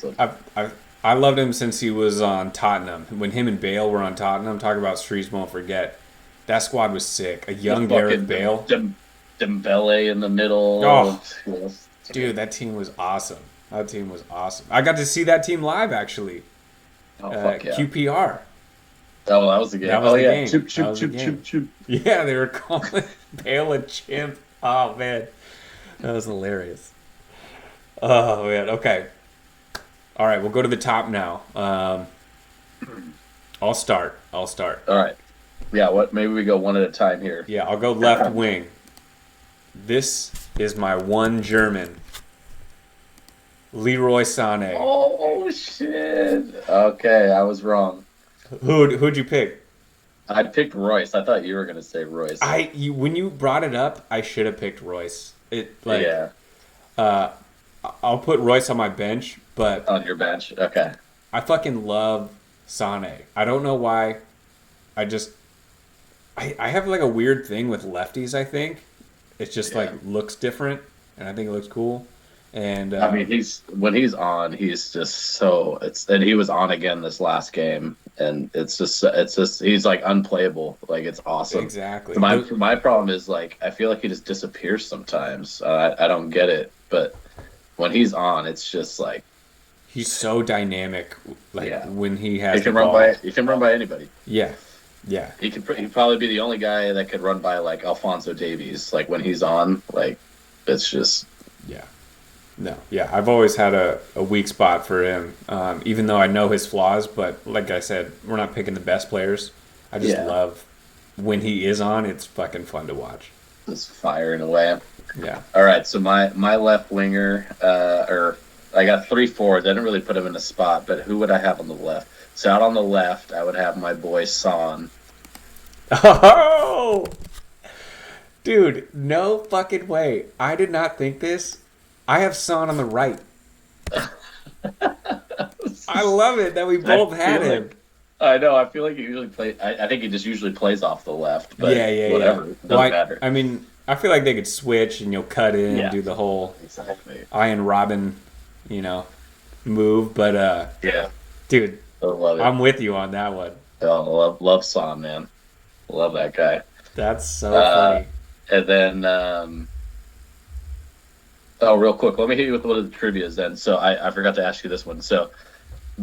Speaker 1: loved him since he was on Tottenham. When him and Bale were on Tottenham, talk about Streets won't forget. That squad was sick. A young Gareth Bale,
Speaker 2: Dembele in the middle.
Speaker 1: Oh, dude, that team was awesome. I got to see that team live actually.
Speaker 2: Oh, fuck yeah.
Speaker 1: QPR.
Speaker 2: Oh, that was the game.
Speaker 1: Game.
Speaker 2: Choop.
Speaker 1: Yeah, they were calling Bale a chimp. Oh, man. That was hilarious. Oh, man. Okay. All right, we'll go to the top now. I'll start.
Speaker 2: All right. Yeah, maybe we go one at a time here.
Speaker 1: Yeah, I'll go left wing. This is my one German. Leroy Sané.
Speaker 2: Oh, shit. Okay, I was wrong.
Speaker 1: Who'd you pick?
Speaker 2: I picked Royce. I thought you were going to say Royce.
Speaker 1: When you brought it up, I should have picked Royce.
Speaker 2: Yeah.
Speaker 1: I'll put Royce on my bench, but...
Speaker 2: On your bench? Okay.
Speaker 1: I fucking love Sané. I don't know why. I have like a weird thing with lefties, I think. It just like looks different, and I think it looks cool. And
Speaker 2: I mean, when he's on, he's just so and he was on again this last game, and it's just he's like unplayable. Like, it's awesome.
Speaker 1: Exactly.
Speaker 2: My problem is, like, I feel like he just disappears sometimes. I don't get it, but when he's on, it's just like
Speaker 1: he's so dynamic. Like when he has,
Speaker 2: he can run by anybody.
Speaker 1: Yeah.
Speaker 2: He'd probably be the only guy that could run by like Alphonso Davies. Like, when he's on, like, it's just I've always had a weak spot for him, even though I know his flaws. But like I said, we're not picking the best players. I just love when he is on. It's fucking fun to watch. Just firing away.
Speaker 1: Yeah.
Speaker 2: All right. So my left winger, or I got 3 forwards. I didn't really put him in a spot, but who would I have on the left? So out on the left, I would have my boy Son.
Speaker 1: Oh, dude, no fucking way! I did not think this. I have Son on the right. I love it that we both had him.
Speaker 2: I know. I feel like he usually plays. I think he just usually plays off the left. But whatever. It doesn't matter.
Speaker 1: I mean, I feel like they could switch and cut in and do the whole Iron Robin, move. But dude, I'm with you on that one.
Speaker 2: Oh, love Son, man. Love that guy.
Speaker 1: That's so funny.
Speaker 2: And then. Oh, real quick, let me hit you with one of the trivias then. So I forgot to ask you this one. So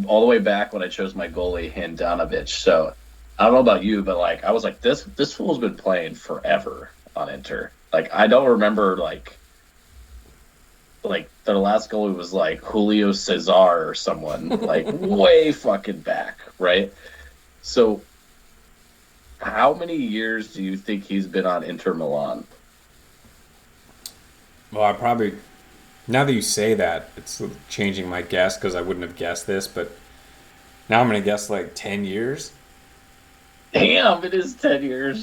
Speaker 2: all the way back when I chose my goalie, Handanovic. So I don't know about you, but like I was like, this fool's been playing forever on Inter. Like, I don't remember like their last goalie was like Julio Cesar or someone like way fucking back, right? So how many years do you think he's been on Inter Milan?
Speaker 1: Well, now that you say that, it's changing my guess because I wouldn't have guessed this, but now I'm going to guess like 10 years.
Speaker 2: Damn, it is 10 years.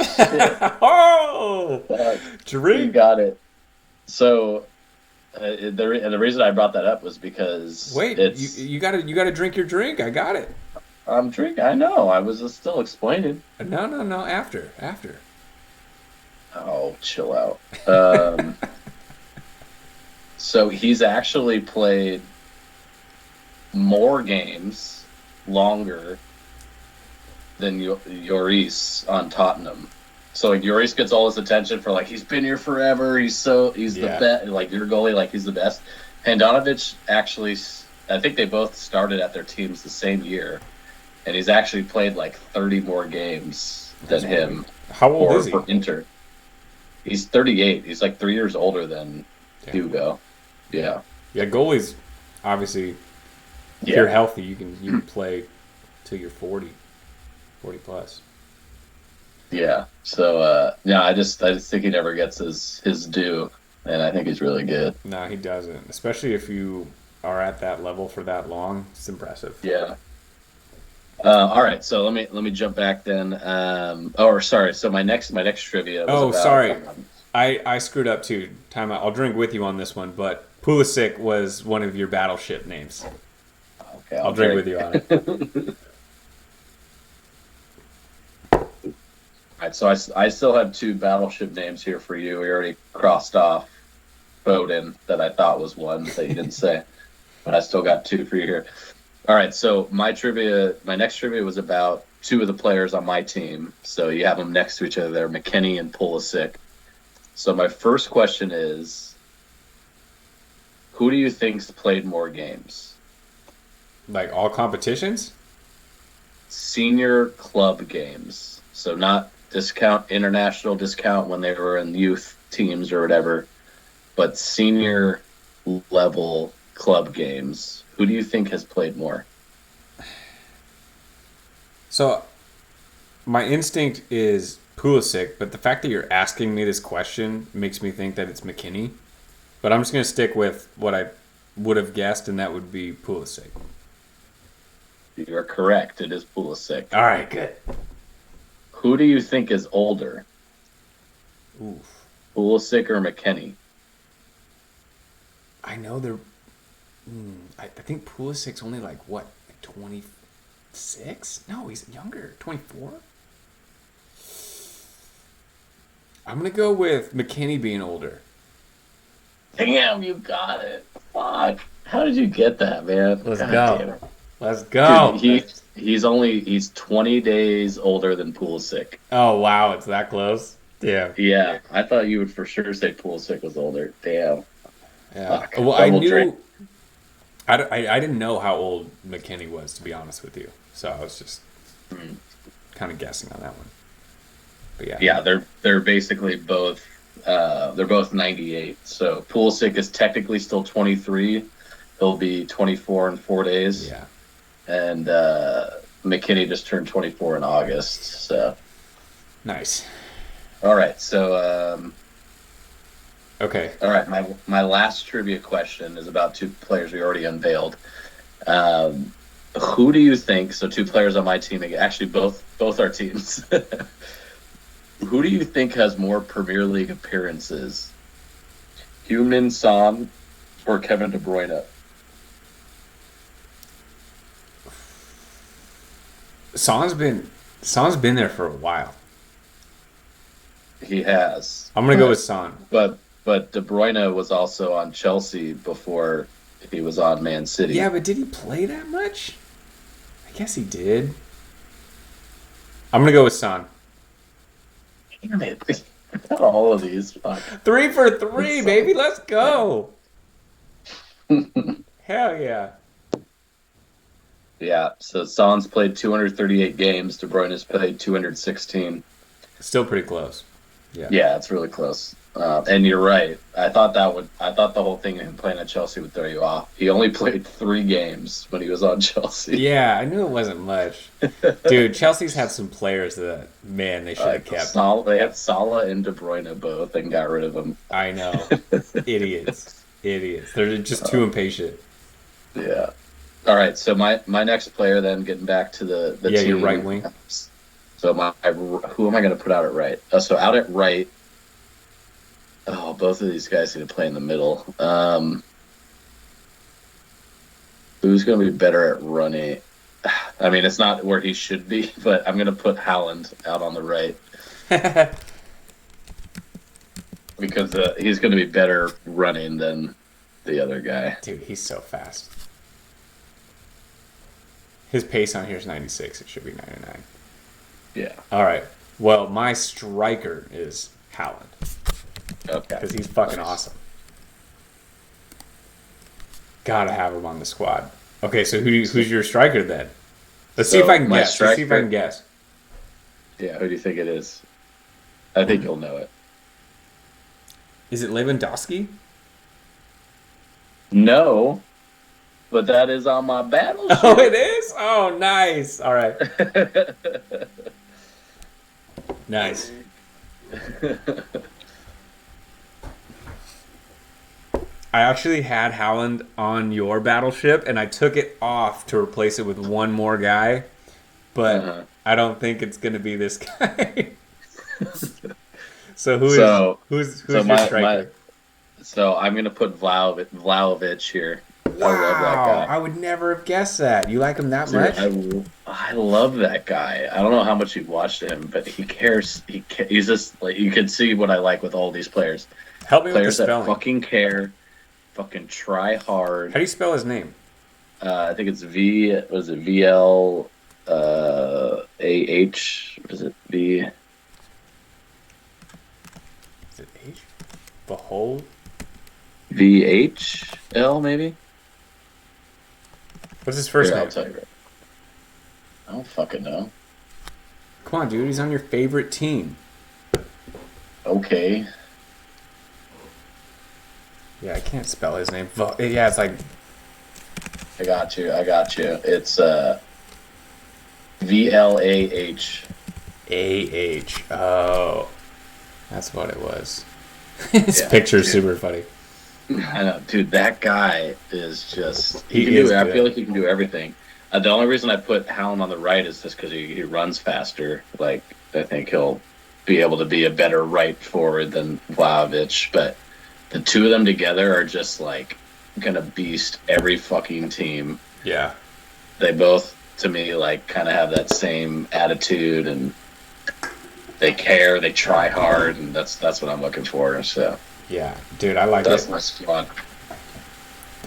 Speaker 1: Oh! Drink.
Speaker 2: You got it. So, the reason I brought that up was because...
Speaker 1: Wait, you gotta drink your drink. I got it.
Speaker 2: I'm drinking. I know. I was still explaining.
Speaker 1: No. After.
Speaker 2: Oh, chill out. So he's actually played more games longer than Lloris on Tottenham. So like Lloris gets all his attention for like he's been here forever. He's the best. Like your goalie, like he's the best. Handanovic actually I think they both started at their teams the same year, and he's actually played like 30 more games than him.
Speaker 1: How old is he?
Speaker 2: For Inter. He's 38. He's like 3 years older than Hugo. Yeah.
Speaker 1: Yeah, goalies, obviously, if you're healthy, you can play till you're 40 plus.
Speaker 2: Yeah. So, I just think he never gets his due, and I think he's really good.
Speaker 1: No, he doesn't. Especially if you are at that level for that long. It's impressive.
Speaker 2: Yeah. All right, so let me jump back then. Sorry. So my next trivia was
Speaker 1: sorry. I screwed up too. Time out. I'll drink with you on this one, but Pulisic was one of your battleship names.
Speaker 2: Okay,
Speaker 1: I'll drink with you on it.
Speaker 2: All right, so I still have 2 battleship names here for you. We already crossed off Foden that I thought was one that you didn't say, but I still got 2 for you here. All right, so my next trivia was about 2 of the players on my team. So you have them next to each other there, McKennie and Pulisic. So my first question is, who do you think's played more games?
Speaker 1: Like all competitions?
Speaker 2: Senior club games. So not international discount when they were in youth teams or whatever, but senior level club games. Who do you think has played more?
Speaker 1: So my instinct is Pulisic, but the fact that you're asking me this question makes me think that it's McKennie. But I'm just going to stick with what I would have guessed, and that would be Pulisic.
Speaker 2: You're correct. It is Pulisic.
Speaker 1: All right, good.
Speaker 2: Who do you think is older?
Speaker 1: Oof.
Speaker 2: Pulisic or McKennie?
Speaker 1: I know they're... I think Pulisic's only like 26? No, he's younger. 24? I'm going to go with McKennie being older.
Speaker 2: Damn, you got it. Fuck. How did you get that, man?
Speaker 1: Let's go. Let's go.
Speaker 2: Dude, he's 20 days older than Pulisic.
Speaker 1: Oh, wow. It's that close? Yeah.
Speaker 2: Yeah. I thought you would for sure say Pulisic was older. Damn.
Speaker 1: Yeah. Fuck. Well, I knew... I didn't know how old McKennie was, to be honest with you. So I was just kind of guessing on that one. But yeah.
Speaker 2: Yeah, they're basically both they're both 98. So Pulisic is technically still 23. He'll be 24 in 4 days.
Speaker 1: Yeah.
Speaker 2: And McKennie just turned 24 in August. So
Speaker 1: nice.
Speaker 2: All right. So
Speaker 1: okay.
Speaker 2: All right. My last trivia question is about 2 players we already unveiled. Who do you think? So 2 players on my team, actually both our teams. Who do you think has more Premier League appearances? Heung-min Son or Kevin De Bruyne?
Speaker 1: Son's been there for a while.
Speaker 2: He has.
Speaker 1: I'm gonna go with Son.
Speaker 2: But De Bruyne was also on Chelsea before he was on Man City.
Speaker 1: Yeah, but did he play that much? I guess he did. I'm gonna go with Son.
Speaker 2: Damn it. All of these. Fuck.
Speaker 1: 3 for 3, baby. Let's go. Hell yeah.
Speaker 2: Yeah, so Son's played 238 games. De Bruyne's played 216.
Speaker 1: Still pretty close.
Speaker 2: Yeah, it's really close. And you're right. I thought the whole thing of him playing at Chelsea would throw you off. He only played 3 games when he was on Chelsea.
Speaker 1: Yeah, I knew it wasn't much. Dude, Chelsea's had some players that, man, they should have kept.
Speaker 2: They had Salah and De Bruyne both and got rid of them.
Speaker 1: I know. Idiots. They're just too impatient.
Speaker 2: Yeah. All right, so my next player then, getting back to the team.
Speaker 1: Your right wing.
Speaker 2: So who am I going to put out at right? So out at right, both of these guys need to play in the middle. Who's going to be better at running? I mean, it's not where he should be, but I'm going to put Haaland out on the right. Because he's going to be better running than the other guy.
Speaker 1: Dude, he's so fast. His pace on here is 96. It should be 99.
Speaker 2: Yeah.
Speaker 1: All right. Well, my striker is Haaland.
Speaker 2: Okay.
Speaker 1: Because he's fucking awesome. Gotta have him on the squad. Okay, so who's your striker then? Let's see
Speaker 2: So
Speaker 1: if I can
Speaker 2: my
Speaker 1: guess. Let's see if I
Speaker 2: striker.
Speaker 1: can guess.
Speaker 2: Yeah, who do you think it is? I think you'll know it.
Speaker 1: Is it Lewandowski?
Speaker 2: No, but that is on my
Speaker 1: Oh, it
Speaker 2: battleship.
Speaker 1: is. Oh, nice. All right, nice. I actually had Howland on your battleship, and I took it off to replace it with one more guy, but
Speaker 2: uh-huh.
Speaker 1: I don't think it's gonna be this guy. So
Speaker 2: So, so
Speaker 1: who's your
Speaker 2: my
Speaker 1: striker?
Speaker 2: so I'm gonna put Vlahovic here. I love that
Speaker 1: Wow,
Speaker 2: guy.
Speaker 1: I would never have guessed that. You like him that
Speaker 2: Dude,
Speaker 1: much?
Speaker 2: I love that guy. I don't know how much you've watched him, but he cares. He's just like you can see what I like with all these players.
Speaker 1: Help me with the
Speaker 2: Players that
Speaker 1: spelling.
Speaker 2: fucking care, fucking try hard.
Speaker 1: How do you spell his name?
Speaker 2: I think it's V. Was it VL? AH. What is it? V.
Speaker 1: Is it H? Behold.
Speaker 2: VHL maybe.
Speaker 1: What's his first
Speaker 2: Here, I'll
Speaker 1: name?
Speaker 2: tell you. I don't fucking know.
Speaker 1: Come on, dude. He's on your favorite team.
Speaker 2: Okay.
Speaker 1: Yeah, I can't spell his name. Yeah, it's like
Speaker 2: I got you. It's VLAH.
Speaker 1: AH. Oh, that's what it was. His
Speaker 2: Yeah,
Speaker 1: picture's
Speaker 2: dude.
Speaker 1: super funny.
Speaker 2: I know, dude. That guy is just. He
Speaker 1: He
Speaker 2: can
Speaker 1: is
Speaker 2: do. I feel
Speaker 1: good.
Speaker 2: like he can do everything. The only reason I put Hallam on the right is just because he runs faster. Like I think he'll be able to be a better right forward than Vlahovic. But the two of them together are just like gonna beast every fucking team.
Speaker 1: Yeah.
Speaker 2: They both, to me, like kind of have that same attitude and they care, they try hard, and that's what I'm looking for. So
Speaker 1: Yeah, dude, I like
Speaker 2: that's
Speaker 1: it.
Speaker 2: my squad.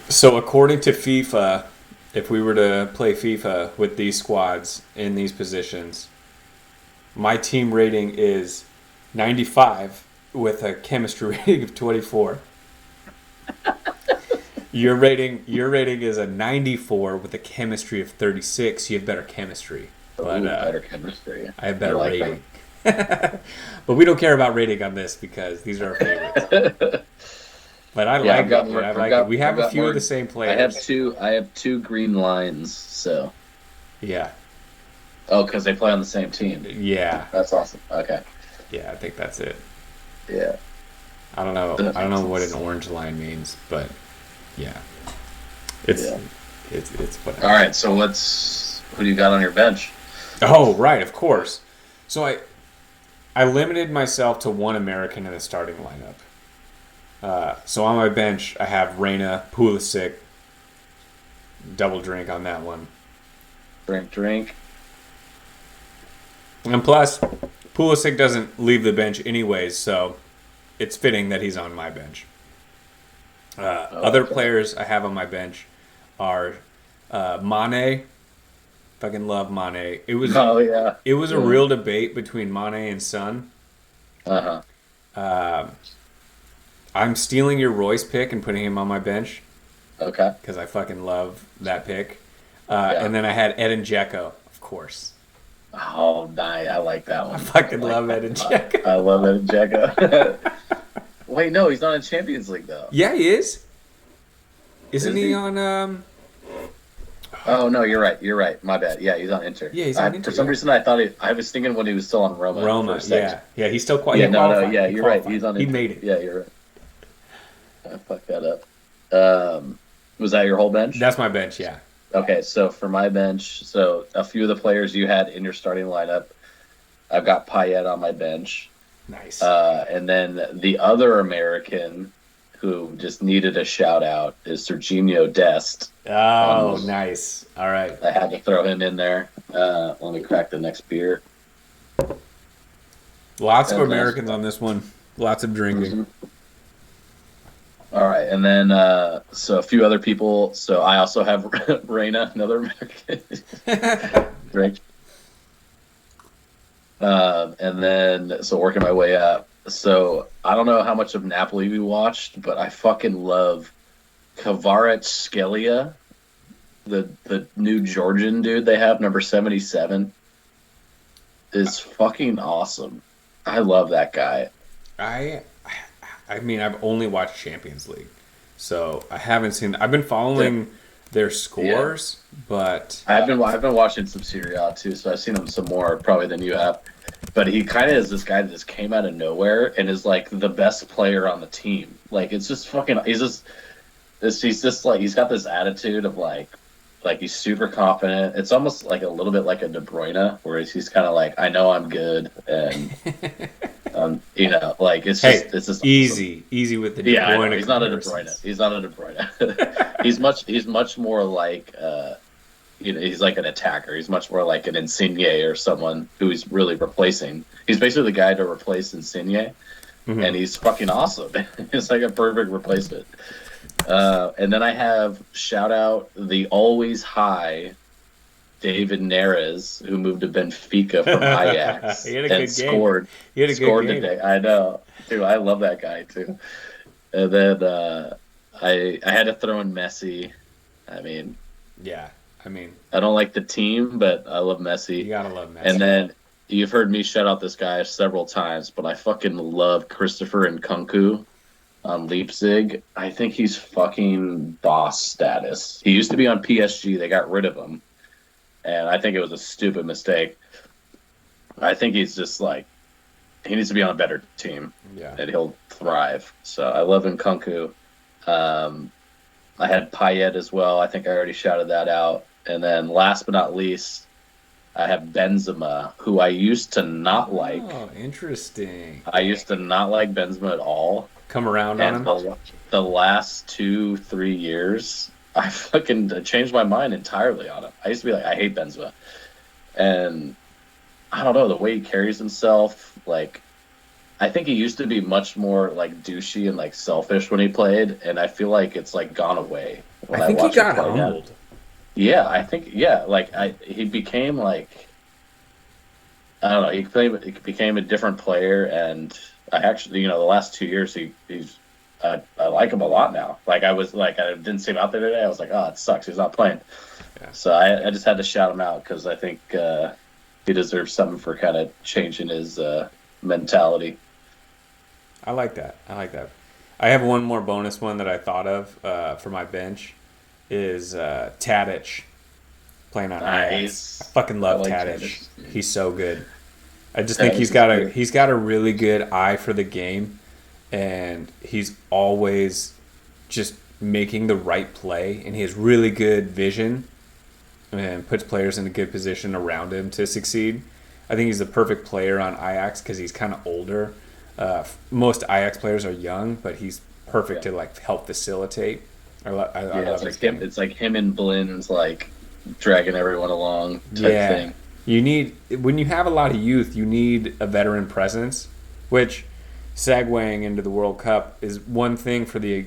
Speaker 1: So according to FIFA, if we were to play FIFA with these squads in these positions, my team rating is 95 with a chemistry rating of 24. Your rating is a 94 with a chemistry of 36. You have better chemistry, but
Speaker 2: Ooh, better chemistry.
Speaker 1: I have
Speaker 2: I
Speaker 1: better
Speaker 2: like
Speaker 1: rating. But we don't care about rating on this because these are our favorites.
Speaker 2: that.
Speaker 1: But I
Speaker 2: Yeah,
Speaker 1: like it, dude. I like it. We have a few of the same
Speaker 2: I have
Speaker 1: players.
Speaker 2: two green lines. So
Speaker 1: Yeah,
Speaker 2: because they play on the same team.
Speaker 1: yeah,
Speaker 2: That's awesome. Okay.
Speaker 1: yeah. I think that's it.
Speaker 2: Yeah.
Speaker 1: I don't know.
Speaker 2: That
Speaker 1: I don't know
Speaker 2: makes
Speaker 1: what an
Speaker 2: sense.
Speaker 1: orange line means, but yeah, it's
Speaker 2: Yeah.
Speaker 1: it's whatever.
Speaker 2: All right. So who do you got on your bench?
Speaker 1: Oh, right, of course. So I limited myself to one American in the starting lineup. So on my bench, I have Reyna, Pulisic, double drink on that one.
Speaker 2: Drink.
Speaker 1: And plus, Pulisic doesn't leave the bench anyways, so it's fitting that he's on my bench. Other
Speaker 2: Okay.
Speaker 1: players I have on my bench are Mane. Fucking love Mane.
Speaker 2: Oh yeah.
Speaker 1: It was a
Speaker 2: Yeah.
Speaker 1: real debate between Mane and Son.
Speaker 2: Uh huh.
Speaker 1: I'm stealing your Royce pick and putting him on my bench
Speaker 2: Okay.
Speaker 1: because I fucking love that pick.
Speaker 2: Yeah.
Speaker 1: And then I had Edin Dzeko, of course.
Speaker 2: Oh, nice. I like that one.
Speaker 1: I fucking
Speaker 2: like
Speaker 1: love
Speaker 2: that
Speaker 1: Edin
Speaker 2: a lot.
Speaker 1: Dzeko.
Speaker 2: I love Edin Dzeko. Wait, no, he's not in Champions League though.
Speaker 1: Yeah, he is. Isn't
Speaker 2: Is
Speaker 1: he
Speaker 2: he?
Speaker 1: on?
Speaker 2: Oh no, you're right. My bad. Yeah, he's on Inter.
Speaker 1: Yeah, he's on Inter,
Speaker 2: For some
Speaker 1: yeah.
Speaker 2: reason, I was thinking when he was still on Roma. For
Speaker 1: Roma.
Speaker 2: a second.
Speaker 1: Yeah, he's still quite.
Speaker 2: Yeah,
Speaker 1: he
Speaker 2: no,
Speaker 1: qualified.
Speaker 2: yeah,
Speaker 1: He
Speaker 2: you're right.
Speaker 1: qualified.
Speaker 2: He's on.
Speaker 1: He
Speaker 2: Inter.
Speaker 1: made it.
Speaker 2: Yeah, you're right. I fucked that up. Was that your whole bench?
Speaker 1: That's my bench. Yeah.
Speaker 2: Okay, so for my bench, so a few of the players you had in your starting lineup, I've got Payet on my bench,
Speaker 1: Nice.
Speaker 2: and then the other American who just needed a shout out is Serginho Dest.
Speaker 1: Oh, nice. All right.
Speaker 2: I had to throw him in there. Let me crack the next beer.
Speaker 1: Lots of
Speaker 2: And then-
Speaker 1: Americans on this one. Lots of drinking.
Speaker 2: Mhm. All right, and then so a few other people. So I also have Reyna, another American. Drink. And then so working my way up. So I don't know how much of Napoli we watched, but I fucking love Kvaratskhelia. the new Georgian dude they have, number 77, is fucking awesome. I love that guy.
Speaker 1: I I mean, I've only watched Champions League, so I haven't seen. I've been following their scores, but
Speaker 2: I've been watching some Serie A too, so I've seen him some more probably than you have. But he kind of is this guy that just came out of nowhere and is like the best player on the team. Like it's just fucking. He's just like he's got this attitude of like he's super confident. It's almost like a little bit like a De Bruyne, whereas he's kind of like I know I'm good and. Like it's just
Speaker 1: easy,
Speaker 2: awesome.
Speaker 1: easy with the De Bruyne.
Speaker 2: He's not a De Bruyne. He's not a De Bruyne. he's much more like he's like an attacker. He's much more like an Insigne or someone who he's really replacing. He's basically the guy to replace Insigne, and he's fucking awesome. It's like a perfect replacement. And then I have shout out the always high David Neres, who moved to Benfica from Ajax
Speaker 1: he had a good
Speaker 2: scored.
Speaker 1: He had a
Speaker 2: scored
Speaker 1: good game.
Speaker 2: Today. I know, dude. I love that guy too. And then I had to throw in Messi. I mean, I don't like the team, but I love Messi.
Speaker 1: You gotta love Messi.
Speaker 2: And then you've heard me shout out this guy several times, but I fucking love Christopher Nkunku on Leipzig. I think he's fucking boss status. He used to be on PSG. They got rid of him. And I think it was a stupid mistake. I think he's just like, he needs to be on a better team.
Speaker 1: Yeah.
Speaker 2: And he'll thrive. So I love Nkunku. I had Payet as well. I think I already shouted that out. And then last but not least, I have Benzema, who I used to not like.
Speaker 1: Oh, interesting.
Speaker 2: I used to not like Benzema at all.
Speaker 1: Come around on him?
Speaker 2: The last 2-3 years, I fucking changed my mind entirely on him. I used to be like, I hate Benzema. And I don't know, the way he carries himself, like, I think he used to be much more, like, douchey and, like, selfish when he played, and I feel like it's, like, gone away when
Speaker 1: I think
Speaker 2: watch
Speaker 1: he got
Speaker 2: him play
Speaker 1: humbled.
Speaker 2: now. Yeah, I think, like, he became, like, I don't know, he became a different player, and I actually, the last 2 years, I like him a lot now. Like I didn't see him out there today. I was like, oh, it sucks. He's not playing. Yeah. So I just had to shout him out because I think he deserves something for kind of changing his mentality.
Speaker 1: I like that. I have one more bonus one that I thought of for my bench is Tadic playing on Ajax. I fucking love Tadic. He's so good. I just think he's got a really good eye for the game. And he's always just making the right play, and he has really good vision and puts players in a good position around him to succeed. I think he's the perfect player on Ajax because he's kind of older. Most Ajax players are young, but he's perfect to like help facilitate. I love his game.
Speaker 2: It's like him and Blin's like dragging everyone along type thing.
Speaker 1: You need, when you have a lot of youth, you need a veteran presence, which segueing into the World Cup is one thing for the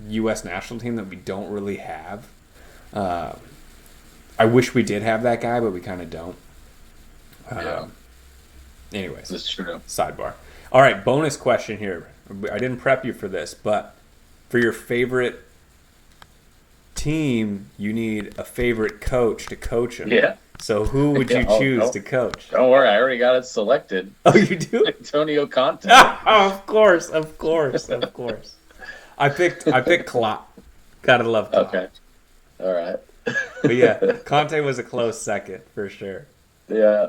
Speaker 1: U.S. national team that we don't really have. I wish we did have that guy, but we kind of don't. Anyways,
Speaker 2: that's true.
Speaker 1: Sidebar. All right, bonus question here. I didn't prep you for this, but for your favorite team, you need a favorite coach to coach them.
Speaker 2: Yeah.
Speaker 1: So who would you choose to coach?
Speaker 2: Don't worry, I already got it selected.
Speaker 1: Oh, you do?
Speaker 2: Antonio Conte.
Speaker 1: Of course. I picked Klopp. Gotta love Klopp.
Speaker 2: Okay. All right.
Speaker 1: But yeah, Conte was a close second for sure.
Speaker 2: Yeah.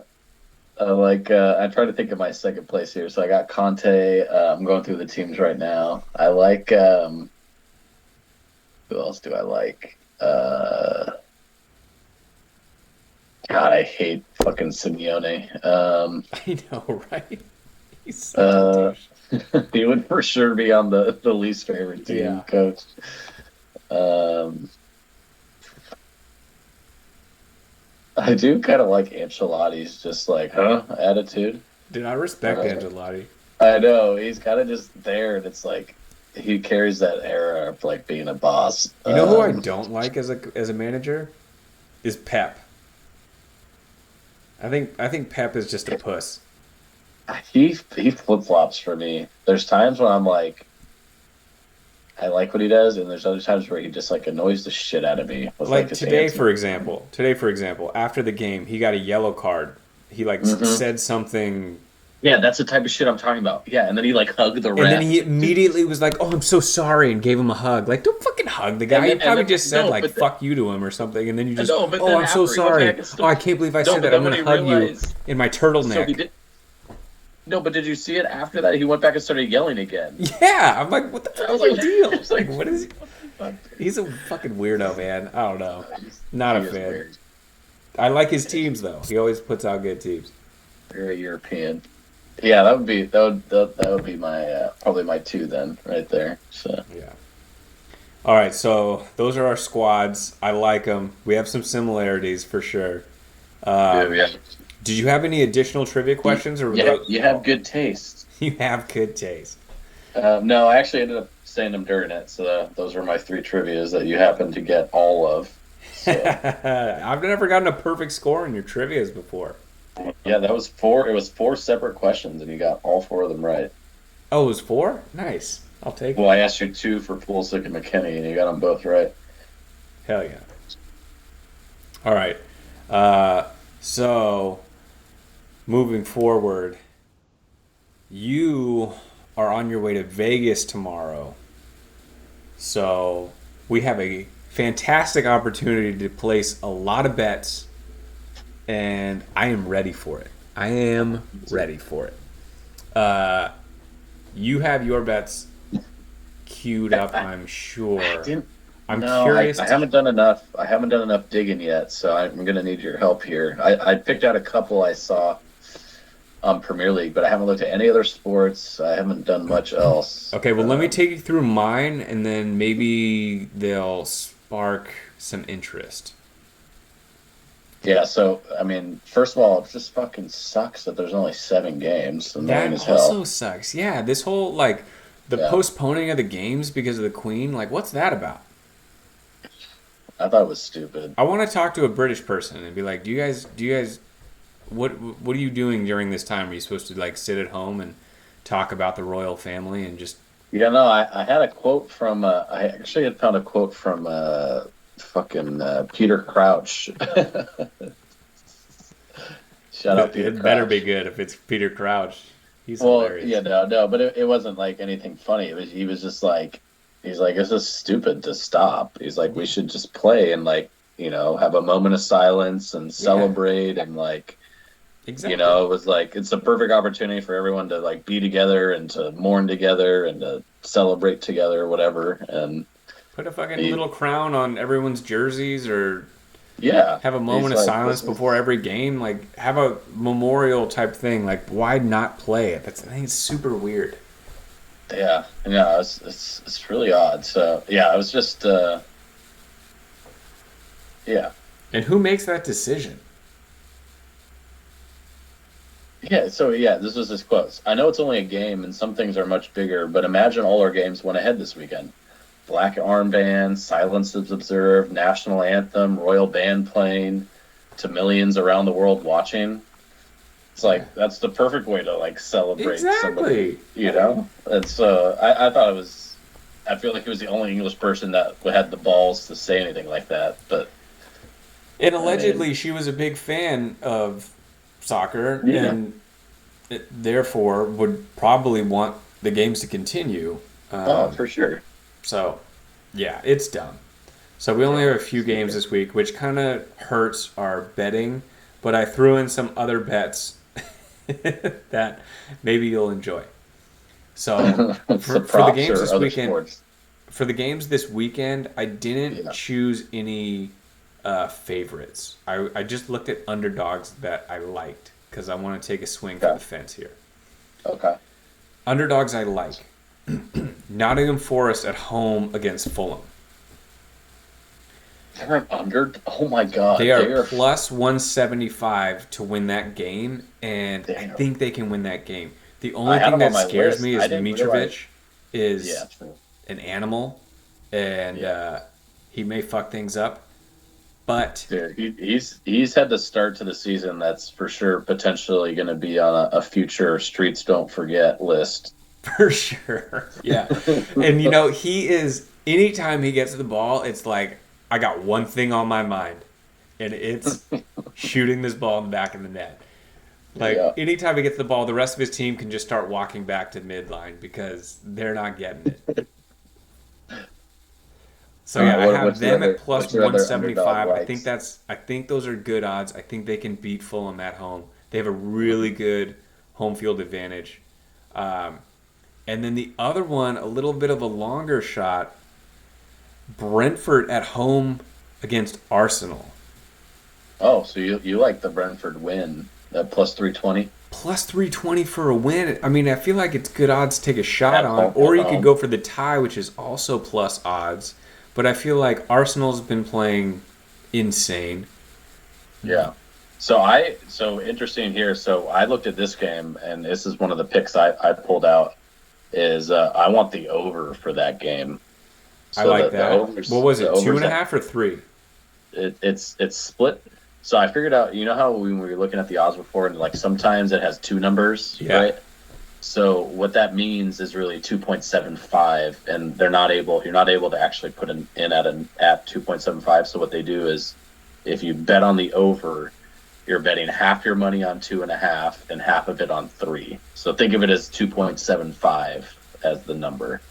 Speaker 2: I'm trying to think of my second place here. So I got Conte. I'm going through the teams right now. I like who else do I like? God, I hate fucking Simeone.
Speaker 1: I know, right? He's such a douche.
Speaker 2: He would for sure be on the least favorite team coach. I do kind of like Ancelotti's just like, attitude.
Speaker 1: Dude, I respect Ancelotti.
Speaker 2: I know. He's kind of just there, and it's like he carries that era of like being a boss.
Speaker 1: You know who I don't like as a manager? Is Pep. I think Pep is just a puss.
Speaker 2: He flip-flops for me. There's times when I'm like, I like what he does, and there's other times where he just like annoys the shit out of me with like
Speaker 1: Like
Speaker 2: his
Speaker 1: today,
Speaker 2: answer.
Speaker 1: for example. Today, for example, after the game, he got a yellow card. He like
Speaker 2: Hmm.
Speaker 1: said something,
Speaker 2: Yeah, that's the type of shit I'm talking about. Yeah, and then he like hugged the
Speaker 1: and then
Speaker 2: ref.
Speaker 1: he immediately was like, "Oh, I'm so sorry," and gave him a hug. Like, don't fucking hug the guy. You
Speaker 2: And
Speaker 1: probably
Speaker 2: then
Speaker 1: just said
Speaker 2: no,
Speaker 1: like "fuck you" to him or something, and then you just,
Speaker 2: no, but
Speaker 1: "Oh,
Speaker 2: then
Speaker 1: I'm so
Speaker 2: after he went
Speaker 1: sorry.
Speaker 2: back and
Speaker 1: Oh, I can't believe I
Speaker 2: no,
Speaker 1: said
Speaker 2: but
Speaker 1: that. I'm
Speaker 2: then when
Speaker 1: gonna
Speaker 2: he
Speaker 1: hug you
Speaker 2: realized,
Speaker 1: in my
Speaker 2: so he
Speaker 1: turtleneck."
Speaker 2: did. No, but did you see it after that? He went back and started yelling again.
Speaker 1: Yeah, I'm like, what the fuck
Speaker 2: I was
Speaker 1: is your
Speaker 2: like, I
Speaker 1: deal?
Speaker 2: was
Speaker 1: Like,
Speaker 2: like,
Speaker 1: what is?
Speaker 2: what the fuck?
Speaker 1: He's a fucking weirdo, man. I don't know. Not
Speaker 2: He
Speaker 1: a
Speaker 2: is
Speaker 1: fan.
Speaker 2: weird.
Speaker 1: I like his teams though. He always puts out good teams.
Speaker 2: Very European. Yeah, that would be my probably my two then right there. So
Speaker 1: Yeah. All right, so those are our squads. I like them. We have some similarities for sure.
Speaker 2: yeah,
Speaker 1: Um,
Speaker 2: yeah.
Speaker 1: did you have any additional trivia questions, or were those?
Speaker 2: You have
Speaker 1: Oh,
Speaker 2: good taste.
Speaker 1: you have good taste.
Speaker 2: No, I actually ended up saying them during it. So those are my three trivia's that you happen to get all of. So
Speaker 1: I've never gotten a perfect score in your trivia's before.
Speaker 2: yeah, that was four. It was four separate questions, and you got all four of them right.
Speaker 1: Oh, it was four? Nice. I'll take
Speaker 2: Well,
Speaker 1: it.
Speaker 2: I asked you two for Pulisic and McKinney, and you got them both right.
Speaker 1: Hell yeah. All right. Uh, so, moving forward, you are on your way to Vegas tomorrow. So, we have a fantastic opportunity to place a lot of bets, and I am ready for it. I am ready for it. Uh, you have your bets queued up,
Speaker 2: I
Speaker 1: I'm
Speaker 2: I
Speaker 1: sure.
Speaker 2: didn't.
Speaker 1: I'm
Speaker 2: No,
Speaker 1: curious
Speaker 2: I
Speaker 1: to.
Speaker 2: haven't done enough. I haven't done enough digging yet, so I'm gonna need your help here. I picked out a couple I saw Premier League, but I haven't looked at any other sports. I haven't done much else.
Speaker 1: Okay, well, let me take you through mine, and then maybe they'll spark some interest.
Speaker 2: Yeah, so I mean, first of all, it just fucking sucks that there's only 7 games. Annoying
Speaker 1: That
Speaker 2: as
Speaker 1: also
Speaker 2: hell.
Speaker 1: sucks. Yeah, this whole like the
Speaker 2: Yeah,
Speaker 1: postponing of the games because of the Queen. Like, what's that about?
Speaker 2: I thought it was stupid.
Speaker 1: I want to talk to a British person and be like, what are you doing during this time? Are you supposed to like sit at home and talk about the royal family and just
Speaker 2: Yeah, no, I had a quote from. I actually had found a quote from fucking Peter Crouch. Shout out Peter
Speaker 1: it better be
Speaker 2: Crouch.
Speaker 1: good if it's Peter Crouch. He's
Speaker 2: Well, yeah,
Speaker 1: hilarious.
Speaker 2: no, but it wasn't like anything funny. He was just like, he's like, this is stupid to stop. He's like, we
Speaker 1: Yeah.
Speaker 2: should just play and like, have a moment of silence and
Speaker 1: Yeah,
Speaker 2: celebrate and like,
Speaker 1: exactly.
Speaker 2: it was like it's a perfect opportunity for everyone to like be together and to mourn together and to celebrate together, whatever. And
Speaker 1: Put a fucking
Speaker 2: he,
Speaker 1: little crown on everyone's jerseys or
Speaker 2: yeah,
Speaker 1: have a
Speaker 2: he's
Speaker 1: moment of
Speaker 2: like,
Speaker 1: silence
Speaker 2: this
Speaker 1: before
Speaker 2: is
Speaker 1: every game. Like have a memorial type thing. Like why not play it? I think it's super weird.
Speaker 2: yeah, it's really odd. So yeah, it was just yeah.
Speaker 1: And who makes that decision?
Speaker 2: Yeah, so yeah, this was his quotes. I know it's only a game and some things are much bigger, but imagine all our games went ahead this weekend. Black armband, silence is observed, national anthem, royal band playing, to millions around the world watching. It's
Speaker 1: Yeah,
Speaker 2: like that's the perfect way to like celebrate somebody,
Speaker 1: exactly.
Speaker 2: And so I thought it was. I feel like he was the only English person that had the balls to say anything like that. But
Speaker 1: And
Speaker 2: I mean,
Speaker 1: allegedly, she was a big fan of soccer,
Speaker 2: yeah,
Speaker 1: and therefore would probably want the games to continue.
Speaker 2: oh,
Speaker 1: Um,
Speaker 2: for sure.
Speaker 1: so, yeah, it's dumb. So we only
Speaker 2: Yeah,
Speaker 1: have a few games
Speaker 2: stupid.
Speaker 1: this week, which kind of hurts our betting. But I threw in some other bets that maybe you'll enjoy. So
Speaker 2: It's the
Speaker 1: for the
Speaker 2: props
Speaker 1: games
Speaker 2: or
Speaker 1: this
Speaker 2: other
Speaker 1: weekend,
Speaker 2: sports.
Speaker 1: I didn't
Speaker 2: Yeah.
Speaker 1: choose any favorites. I just looked at underdogs that I liked because I want to take a swing for
Speaker 2: Okay.
Speaker 1: the fence here.
Speaker 2: Okay.
Speaker 1: Underdogs I like. Nottingham Forest at home against Fulham.
Speaker 2: They're an under. Oh my God,
Speaker 1: They are
Speaker 2: they are.
Speaker 1: plus 175 to win that game, and I
Speaker 2: They are.
Speaker 1: think they can win that game. The
Speaker 2: I
Speaker 1: only
Speaker 2: had
Speaker 1: thing
Speaker 2: them on
Speaker 1: that
Speaker 2: my
Speaker 1: scares
Speaker 2: list.
Speaker 1: me
Speaker 2: I
Speaker 1: is
Speaker 2: didn't realize.
Speaker 1: Mitrovic
Speaker 2: Yeah.
Speaker 1: is
Speaker 2: True.
Speaker 1: an animal, and
Speaker 2: Yeah.
Speaker 1: he may fuck things up. But
Speaker 2: Dude, he's had the start to the season that's for sure potentially going to be on a future Streets Don't Forget list.
Speaker 1: For sure. Yeah. And, he is, anytime he gets the ball, it's like, I got one thing on my mind, and it's shooting this ball in the back of the net. Like,
Speaker 2: Yeah.
Speaker 1: anytime he gets the ball, the rest of his team can just start walking back to midline because they're not getting it. So
Speaker 2: All
Speaker 1: yeah,
Speaker 2: right.
Speaker 1: I have
Speaker 2: What's
Speaker 1: them at plus
Speaker 2: your other underdog
Speaker 1: 175.
Speaker 2: likes?
Speaker 1: I think those are good odds. I think they can beat Fulham at home. They have a really good home field advantage. Um, and then the other one, a little bit of a longer shot, Brentford at home against Arsenal.
Speaker 2: Oh, so you like the Brentford win at plus 320
Speaker 1: Plus 320 for a win. I mean, I feel like it's good odds to take a shot
Speaker 2: at
Speaker 1: on.
Speaker 2: home?
Speaker 1: Or
Speaker 2: At
Speaker 1: you could
Speaker 2: home?
Speaker 1: go for the tie, which is also plus odds. But I feel like Arsenal's been playing insane.
Speaker 2: Yeah. So interesting here. So I looked at this game, and this is one of the picks I pulled out. Is I want the over for that game.
Speaker 1: I
Speaker 2: So
Speaker 1: like
Speaker 2: the
Speaker 1: that.
Speaker 2: overs
Speaker 1: What was
Speaker 2: the
Speaker 1: it? Two
Speaker 2: overs
Speaker 1: and a half or three?
Speaker 2: it's split. So I figured out. You know how when we were looking at the odds before, and like sometimes it has two numbers,
Speaker 1: Yeah.
Speaker 2: right? So what that means is really 2.75, and you're not able to actually put at 2.75. So what they do is, if you bet on the over, you're betting half your money on 2.5 and half of it on 3. So think of it as 2.75 as the number,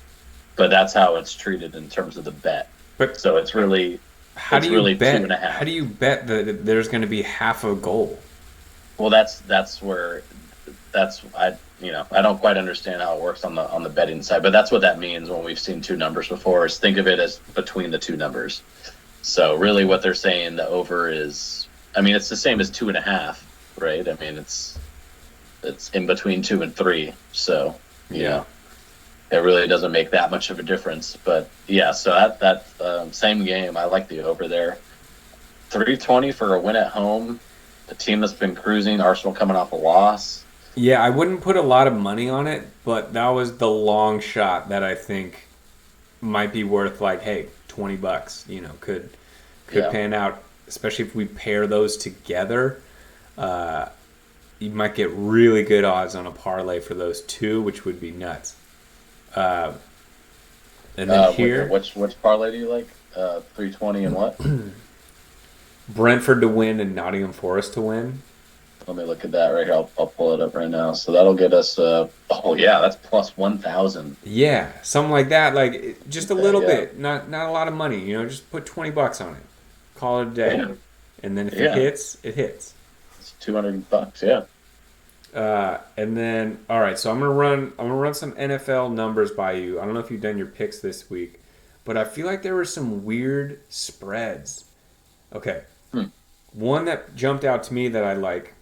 Speaker 2: but that's how it's treated in terms of the bet.
Speaker 1: But
Speaker 2: So it's really
Speaker 1: how do you
Speaker 2: two
Speaker 1: bet?
Speaker 2: and a
Speaker 1: How
Speaker 2: half.
Speaker 1: do you bet that there's going to be half a goal?
Speaker 2: Well, that's where I don't quite understand how it works on the betting side, but that's what that means when we've seen two numbers before. Is think of it as between the two numbers. So really, what they're saying the over is, I mean, it's the same as 2.5, right? I mean, it's in between 2 and 3. So
Speaker 1: Yeah.
Speaker 2: it really doesn't make that much of a difference. But yeah, so that same game, I like the over there. 320 for a win at home. A team that's been cruising. Arsenal coming off a loss.
Speaker 1: Yeah, I wouldn't put a lot of money on it, but that was the long shot that I think might be worth like, hey, $20, could
Speaker 2: Yeah.
Speaker 1: pan out, especially if we pair those together. Uh, you might get really good odds on a parlay for those two, which would be nuts. Uh, and then here,
Speaker 2: Which parlay do you like? 320 and what?
Speaker 1: Brentford to win and Nottingham Forest to win.
Speaker 2: Let me look at that right here. I'll pull it up right now. So that'll get us. Oh yeah, that's plus 1,000.
Speaker 1: Yeah, something like that. Like just a little
Speaker 2: Yeah.
Speaker 1: bit, not a lot of money. Just put $20 on it, call it a day,
Speaker 2: Yeah.
Speaker 1: and then if it
Speaker 2: Yeah.
Speaker 1: hits, it hits.
Speaker 2: It's $200. Yeah.
Speaker 1: And then all right, so I'm gonna run some NFL numbers by you. I don't know if you've done your picks this week, but I feel like there were some weird spreads. Okay,
Speaker 2: Hmm.
Speaker 1: one that jumped out to me that I like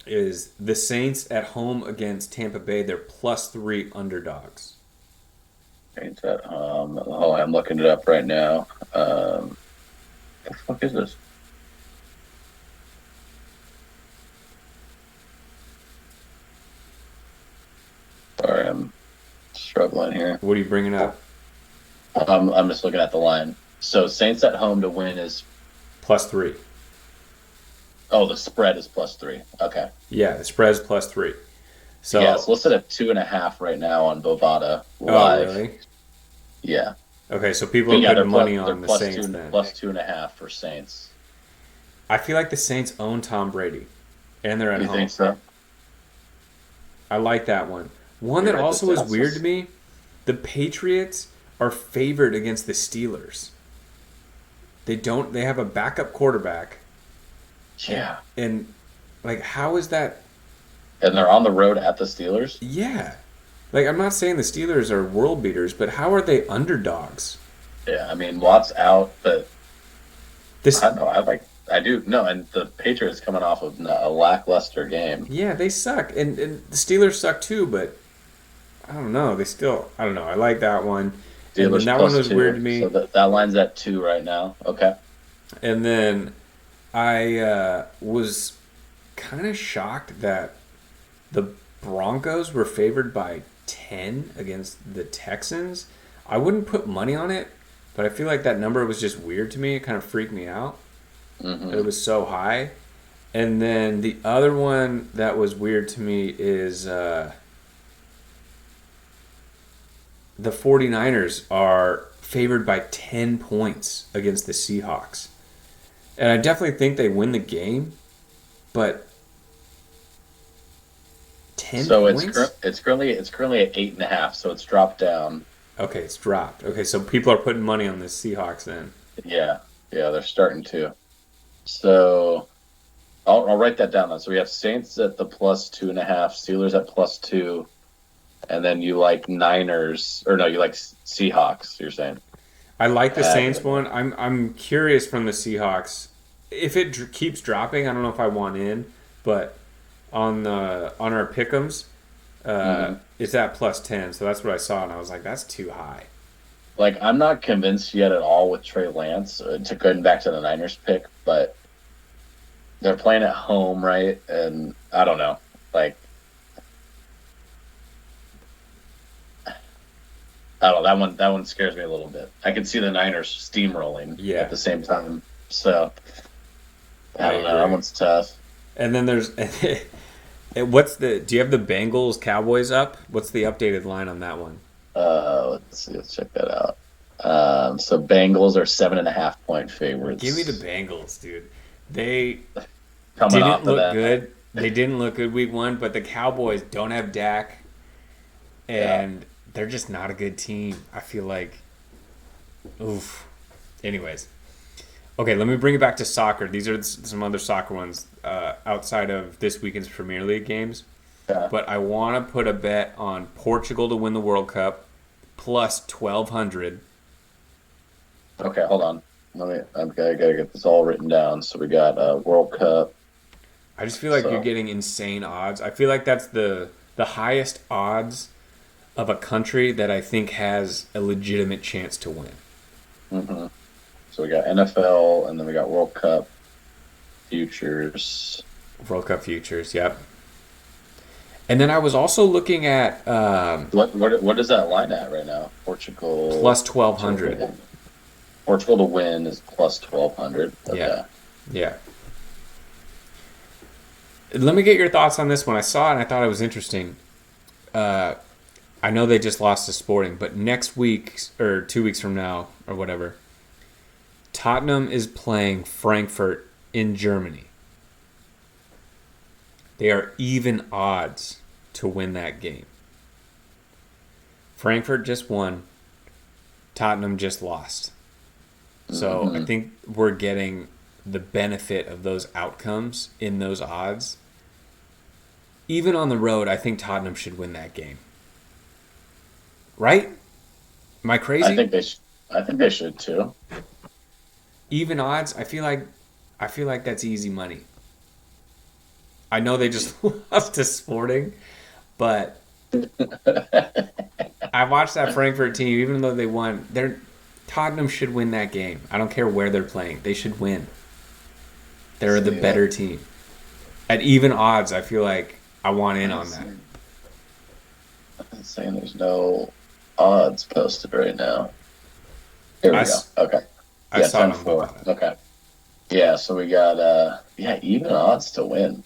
Speaker 1: is the Saints at home against Tampa Bay. They're +3 underdogs.
Speaker 2: Ain't that, oh, I'm looking it up right now. The fuck is this? Sorry, I'm struggling here.
Speaker 1: What are you bringing up?
Speaker 2: I'm just looking at the line. So Saints at home to win is
Speaker 1: +3.
Speaker 2: the spread is +3. Okay.
Speaker 1: Yeah, the spread's +3. So,
Speaker 2: Yeah, it's listed at 2.5 right now on Bovada
Speaker 1: oh
Speaker 2: live.
Speaker 1: really?
Speaker 2: Yeah.
Speaker 1: Okay, so people
Speaker 2: But
Speaker 1: are
Speaker 2: yeah,
Speaker 1: putting money
Speaker 2: they're
Speaker 1: on the
Speaker 2: plus
Speaker 1: Saints
Speaker 2: two
Speaker 1: then.
Speaker 2: plus 2.5 for Saints.
Speaker 1: I feel like the Saints own Tom Brady, and they're at
Speaker 2: You
Speaker 1: home.
Speaker 2: think so?
Speaker 1: I like that one. One
Speaker 2: You're
Speaker 1: that
Speaker 2: right,
Speaker 1: also is
Speaker 2: that's
Speaker 1: weird to me: the Patriots are favored against the Steelers. They don't. They have a backup quarterback,
Speaker 2: Yeah.
Speaker 1: and like, how is that?
Speaker 2: And they're on the road at the Steelers?
Speaker 1: Yeah, like I'm not saying the Steelers are world beaters, but how are they underdogs?
Speaker 2: Yeah, I mean Watt's out, but
Speaker 1: This,
Speaker 2: I don't know. I do no, and the Patriots coming off of a lackluster game.
Speaker 1: yeah, they suck, and the Steelers suck too. But I don't know. I don't know. I like that one. And then
Speaker 2: Steelers
Speaker 1: that one
Speaker 2: plus
Speaker 1: was
Speaker 2: 2.
Speaker 1: weird to me.
Speaker 2: So that line's at 2 right now. Okay.
Speaker 1: And then I was kind of shocked that the Broncos were favored by 10 against the Texans. I wouldn't put money on it, but I feel like that number was just weird to me. It kind of freaked me out.
Speaker 2: Mm-hmm.
Speaker 1: It was so high. And then the other one that was weird to me is the 49ers are favored by 10 points against the Seahawks. And I definitely think they win the game, but 10 points?
Speaker 2: So it's currently at 8.5, so it's dropped down.
Speaker 1: Okay, it's dropped. Okay, so people are putting money on the Seahawks then.
Speaker 2: Yeah, yeah, they're starting to. So I'll write that down then. So we have Saints at the +2.5, Steelers at +2, and then you like Niners, or no, you like Seahawks. You're saying?
Speaker 1: I like the Saints one. I'm curious from the Seahawks. If it keeps dropping, I don't know if I want in, but on our pick'ems, it's at +10. So that's what I saw, and I was like, that's too high.
Speaker 2: Like, I'm not convinced yet at all with Trey Lance to going back to the Niners pick, but they're playing at home, right? And I don't know, like. I don't know, that one scares me a little bit. I can see the Niners steamrolling at the same time. So I don't know. That one's tough.
Speaker 1: And then there's do you have the Bengals Cowboys up? What's the updated line on that one?
Speaker 2: Let's see, let's check that out. So Bengals are 7.5-point favorites.
Speaker 1: Give me the Bengals, dude. They
Speaker 2: Coming
Speaker 1: didn't look good. They didn't look good week 1, but the Cowboys don't have Dak, and they're just not a good team. I feel like, oof. Anyways, okay, let me bring it back to soccer. These are some other soccer ones outside of this weekend's Premier League games.
Speaker 2: Yeah.
Speaker 1: But I want to put a bet on Portugal to win the World Cup plus 1,200.
Speaker 2: Okay, hold on. I gotta get this all written down. So we got World Cup.
Speaker 1: I just feel like you're getting insane odds. I feel like that's the highest odds of a country that I think has a legitimate chance to win.
Speaker 2: Mm-hmm. So we got NFL, and then we got World Cup futures.
Speaker 1: World Cup futures, yep. And then I was also looking at
Speaker 2: what is that line at right now? Portugal
Speaker 1: plus 1,200.
Speaker 2: Portugal to win is plus 1,200.
Speaker 1: Okay. Yeah. Let me get your thoughts on this one. I saw it and I thought it was interesting. I know they just lost to Sporting, but next week or 2 weeks from now or whatever, Tottenham is playing Frankfurt in Germany. They are even odds to win that game. Frankfurt just won. Tottenham just lost. So I think we're getting the benefit of those outcomes in those odds. Even on the road, I think Tottenham should win that game. Right? Am I crazy?
Speaker 2: I think they should too.
Speaker 1: Even odds, I feel like that's easy money. I know they just lost to Sporting, but I watched that Frankfurt team. Even though they won, Tottenham should win that game. I don't care where they're playing; they should win. They're the better team. At even odds, I feel like I want in on that.
Speaker 2: I'm saying there's no odds posted right now. Here we go. Okay.
Speaker 1: I saw them.
Speaker 2: Okay. Yeah, so we got even odds to win.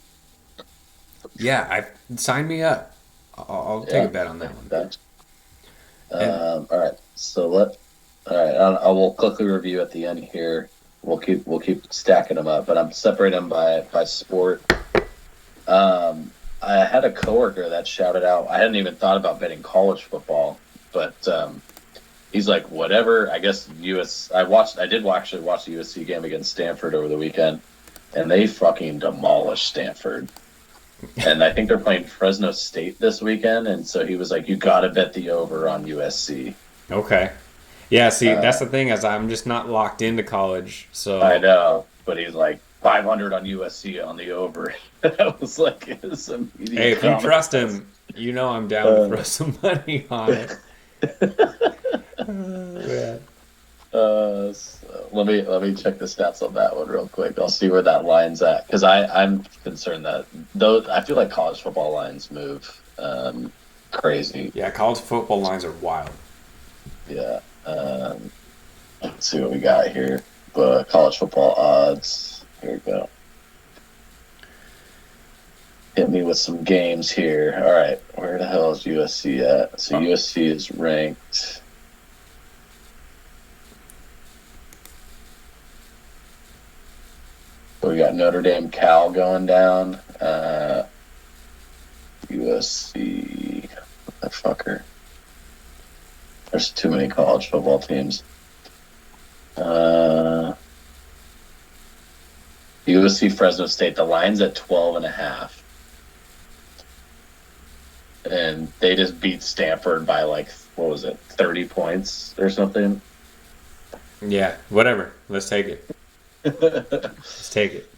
Speaker 1: Yeah, sign me up. I'll take a bet on that one.
Speaker 2: All right. So I will quickly review at the end here. We'll keep stacking them up, but I'm separating them by sport. I had a coworker that shouted out. I hadn't even thought about betting college football, but he's like, whatever. I guess I did actually watch the USC game against Stanford over the weekend, and they fucking demolished Stanford. And I think they're playing Fresno State this weekend, and so he was like, you got to bet the over on USC.
Speaker 1: Okay. Yeah, see, that's the thing, is I'm just not locked into college, so...
Speaker 2: I know, but he's like, 500 on USC on the over. That was like his immediate
Speaker 1: Hey, if you trust him, you know I'm down to throw some money on it.
Speaker 2: So let me check the stats on that one real quick. I'll see where that line's at, because I'm concerned that I feel like college football lines move crazy.
Speaker 1: Yeah, college football lines are wild.
Speaker 2: Yeah. Let's see what we got here. College football odds. Here we go. hit me with some games here. All right, where the hell is USC at? So USC is ranked. We got Notre Dame, Cal going down. USC, that fucker. There's too many college football teams. USC, Fresno State. The line's at 12.5. And they just beat Stanford by like, what was it, 30 points or something?
Speaker 1: Yeah, whatever. Let's take it. Let's take it.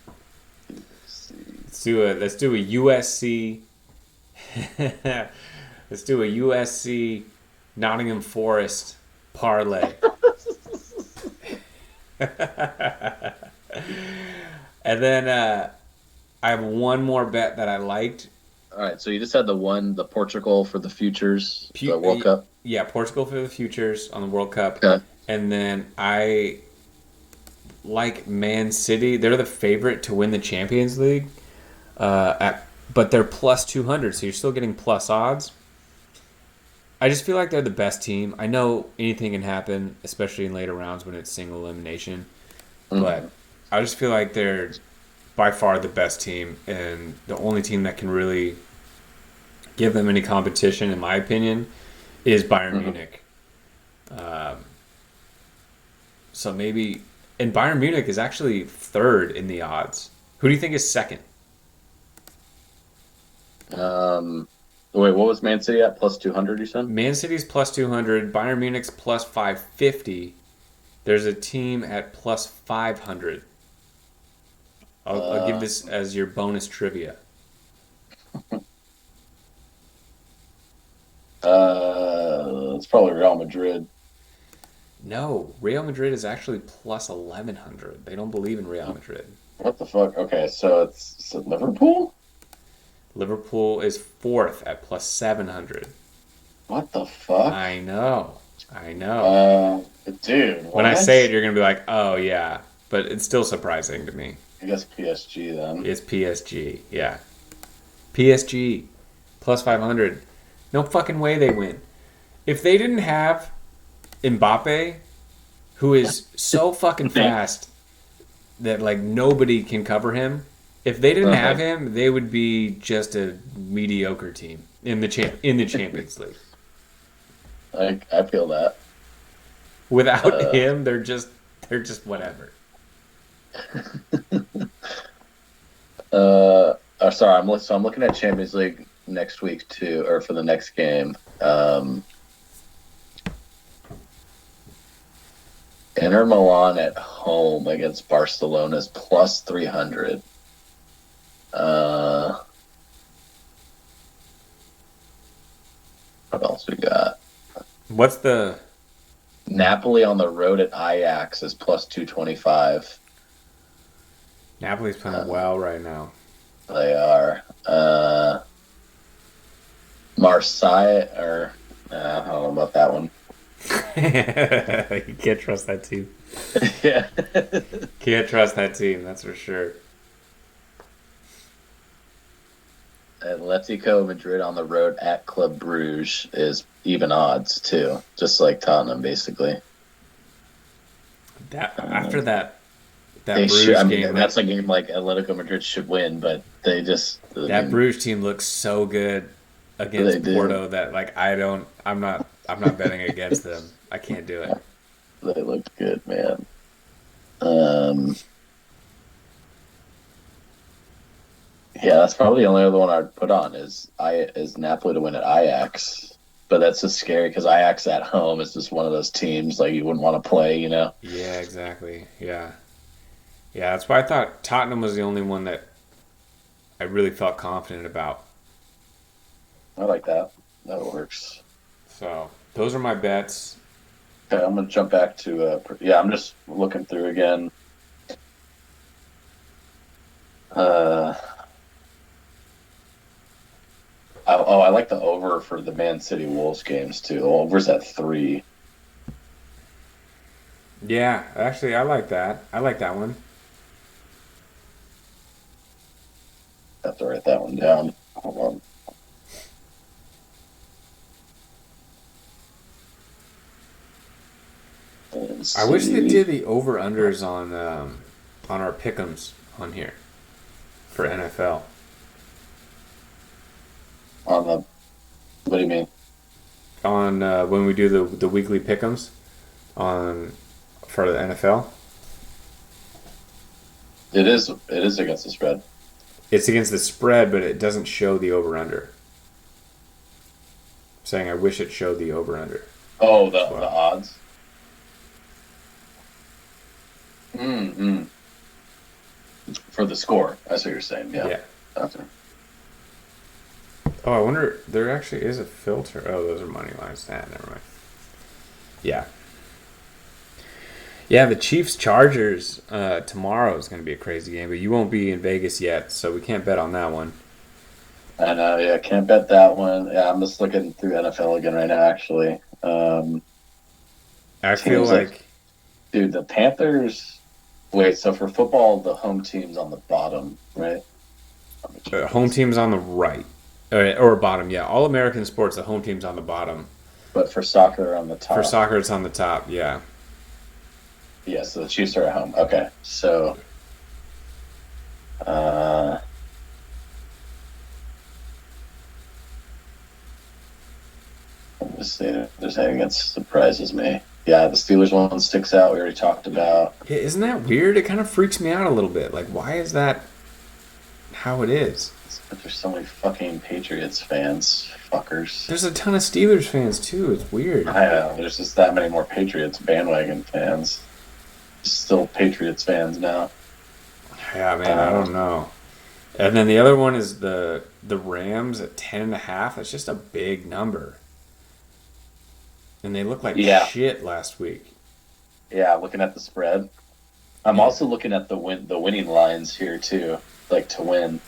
Speaker 1: Let's do a USC. Let's do a USC Nottingham Forest parlay. And then I have one more bet that I liked.
Speaker 2: All right, so you just had the Portugal for the futures, the World Cup.
Speaker 1: Yeah, Portugal for the futures on the World Cup.
Speaker 2: Okay.
Speaker 1: And then I like Man City. They're the favorite to win the Champions League, but they're plus 200, so you're still getting plus odds. I just feel like they're the best team. I know anything can happen, especially in later rounds when it's single elimination. But I just feel like they're by far the best team and the only team that can really give them any competition, in my opinion, is Bayern Munich. So maybe... And Bayern Munich is actually third in the odds. Who do you think is second?
Speaker 2: Wait, what was Man City at? Plus 200, you said?
Speaker 1: Man City's plus 200. Bayern Munich's plus 550. There's a team at plus 500. I'll give this as your bonus trivia.
Speaker 2: It's probably Real Madrid.
Speaker 1: No, Real Madrid is actually plus 1100. They don't believe in Real Madrid.
Speaker 2: What the fuck? Okay, so it's Liverpool?
Speaker 1: Liverpool is fourth at plus 700.
Speaker 2: What the fuck?
Speaker 1: I know.
Speaker 2: Dude, what?
Speaker 1: When I say it, you're going to be like, oh, yeah. But it's still surprising to me.
Speaker 2: I guess PSG then.
Speaker 1: It's PSG, yeah. PSG, plus 500. No fucking way they win. If they didn't have Mbappe, who is so fucking fast that like nobody can cover him, if they didn't have him, they would be just a mediocre team in the Champions League.
Speaker 2: I feel that.
Speaker 1: Without him, they're just whatever.
Speaker 2: Sorry, I'm looking at Champions League next week too, or for the next game. Inter Milan at home against Barcelona is plus 300. What else we got?
Speaker 1: What's the
Speaker 2: Napoli on the road at Ajax is plus 225.
Speaker 1: Napoli's playing well right now.
Speaker 2: They are. Marseille, or I don't know about that one.
Speaker 1: You can't trust that team.
Speaker 2: Yeah.
Speaker 1: Can't trust that team, that's for sure.
Speaker 2: Atletico Madrid on the road at Club Brugge is even odds too, just like Tottenham basically.
Speaker 1: After that
Speaker 2: Bruges
Speaker 1: game,
Speaker 2: that's a game like Atletico Madrid should win, but they just
Speaker 1: Bruges team looks so good against Porto that like I'm not betting against them. I can't do it.
Speaker 2: They looked good, man. Yeah, that's probably the only other one I'd put on is Napoli to win at Ajax. But that's just scary because Ajax at home is just one of those teams like you wouldn't want to play, you know?
Speaker 1: Yeah, exactly. Yeah, that's why I thought Tottenham was the only one that I really felt confident about.
Speaker 2: I like that. That works.
Speaker 1: So those are my bets.
Speaker 2: Okay, I'm gonna jump back to I'm just looking through again. I like the over for the Man City Wolves games too. The over's at 3.
Speaker 1: Yeah, actually, I like that. I like that one.
Speaker 2: have to write that one down. Hold on.
Speaker 1: I wish they did the over-unders on our pick'ems on here for NFL.
Speaker 2: On the, what do you mean?
Speaker 1: On when we do the weekly pick'ems for the NFL.
Speaker 2: It is against the spread.
Speaker 1: It's against the spread, but it doesn't show the over-under. I'm saying I wish it showed the over-under.
Speaker 2: Oh, the odds. For the score, that's what you're saying. Yeah. Okay.
Speaker 1: Oh, I wonder. There actually is a filter. Oh, those are money lines. Never mind. Yeah. Yeah, the Chiefs-Chargers tomorrow is going to be a crazy game, but you won't be in Vegas yet, so we can't bet on that one.
Speaker 2: I know, yeah, can't bet that one. Yeah, I'm just looking through NFL again right now, actually.
Speaker 1: I feel like...
Speaker 2: Dude, the Panthers... Wait, so for football, the home team's on the bottom, right?
Speaker 1: Home team's on the right. Or bottom, yeah. All American sports, the home team's on the bottom.
Speaker 2: But for soccer, on the top.
Speaker 1: For soccer, it's on the top, yeah.
Speaker 2: Yeah, so the Chiefs are at home. Okay, so... let me see if there's anything that surprises me. Yeah, the Steelers one sticks out. We already talked about.
Speaker 1: Yeah, isn't that weird? It kind of freaks me out a little bit. Like, why is that how it is?
Speaker 2: But there's so many fucking Patriots fans. Fuckers.
Speaker 1: There's a ton of Steelers fans, too. It's weird.
Speaker 2: I know. There's just that many more Patriots bandwagon fans. Still Patriots fans now.
Speaker 1: Yeah, man, I don't know. And then the other one is the Rams at 10.5. That's just a big number. And they look like shit last week.
Speaker 2: Yeah, looking at the spread. I'm also looking at the winning lines here too, like to win.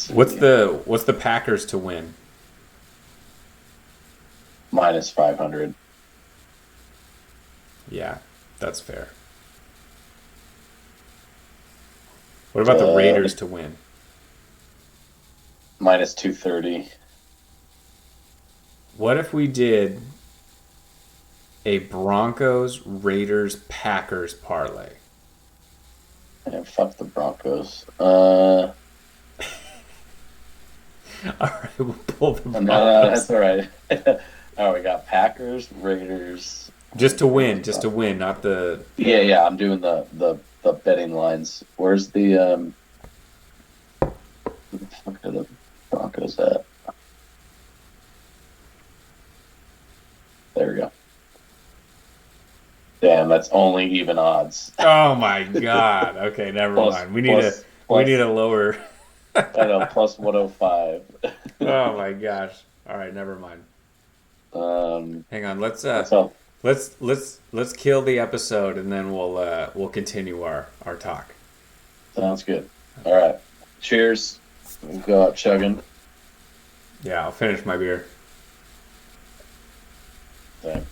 Speaker 1: What's the Packers to win?
Speaker 2: Minus 500.
Speaker 1: Yeah, that's fair. What about the Raiders to win?
Speaker 2: Minus 230.
Speaker 1: What if we did a Broncos, Raiders, Packers parlay?
Speaker 2: Yeah, fuck the Broncos. All
Speaker 1: right, we'll pull the Broncos.
Speaker 2: No, that's all right. All right, we got Packers, Raiders.
Speaker 1: Just to win, not the...
Speaker 2: Yeah, I'm doing the betting lines. Where's the... Where the fuck are the Broncos at? There we go. Damn, that's only even odds.
Speaker 1: Oh my god. Okay, never mind. We need a lower.
Speaker 2: I know, plus 105.
Speaker 1: Oh my gosh. All right, never mind. Hang on. Let's kill the episode and then we'll continue our talk.
Speaker 2: Sounds good. All right. Cheers. We'll go out chugging.
Speaker 1: Yeah, I'll finish my beer.
Speaker 2: Thanks.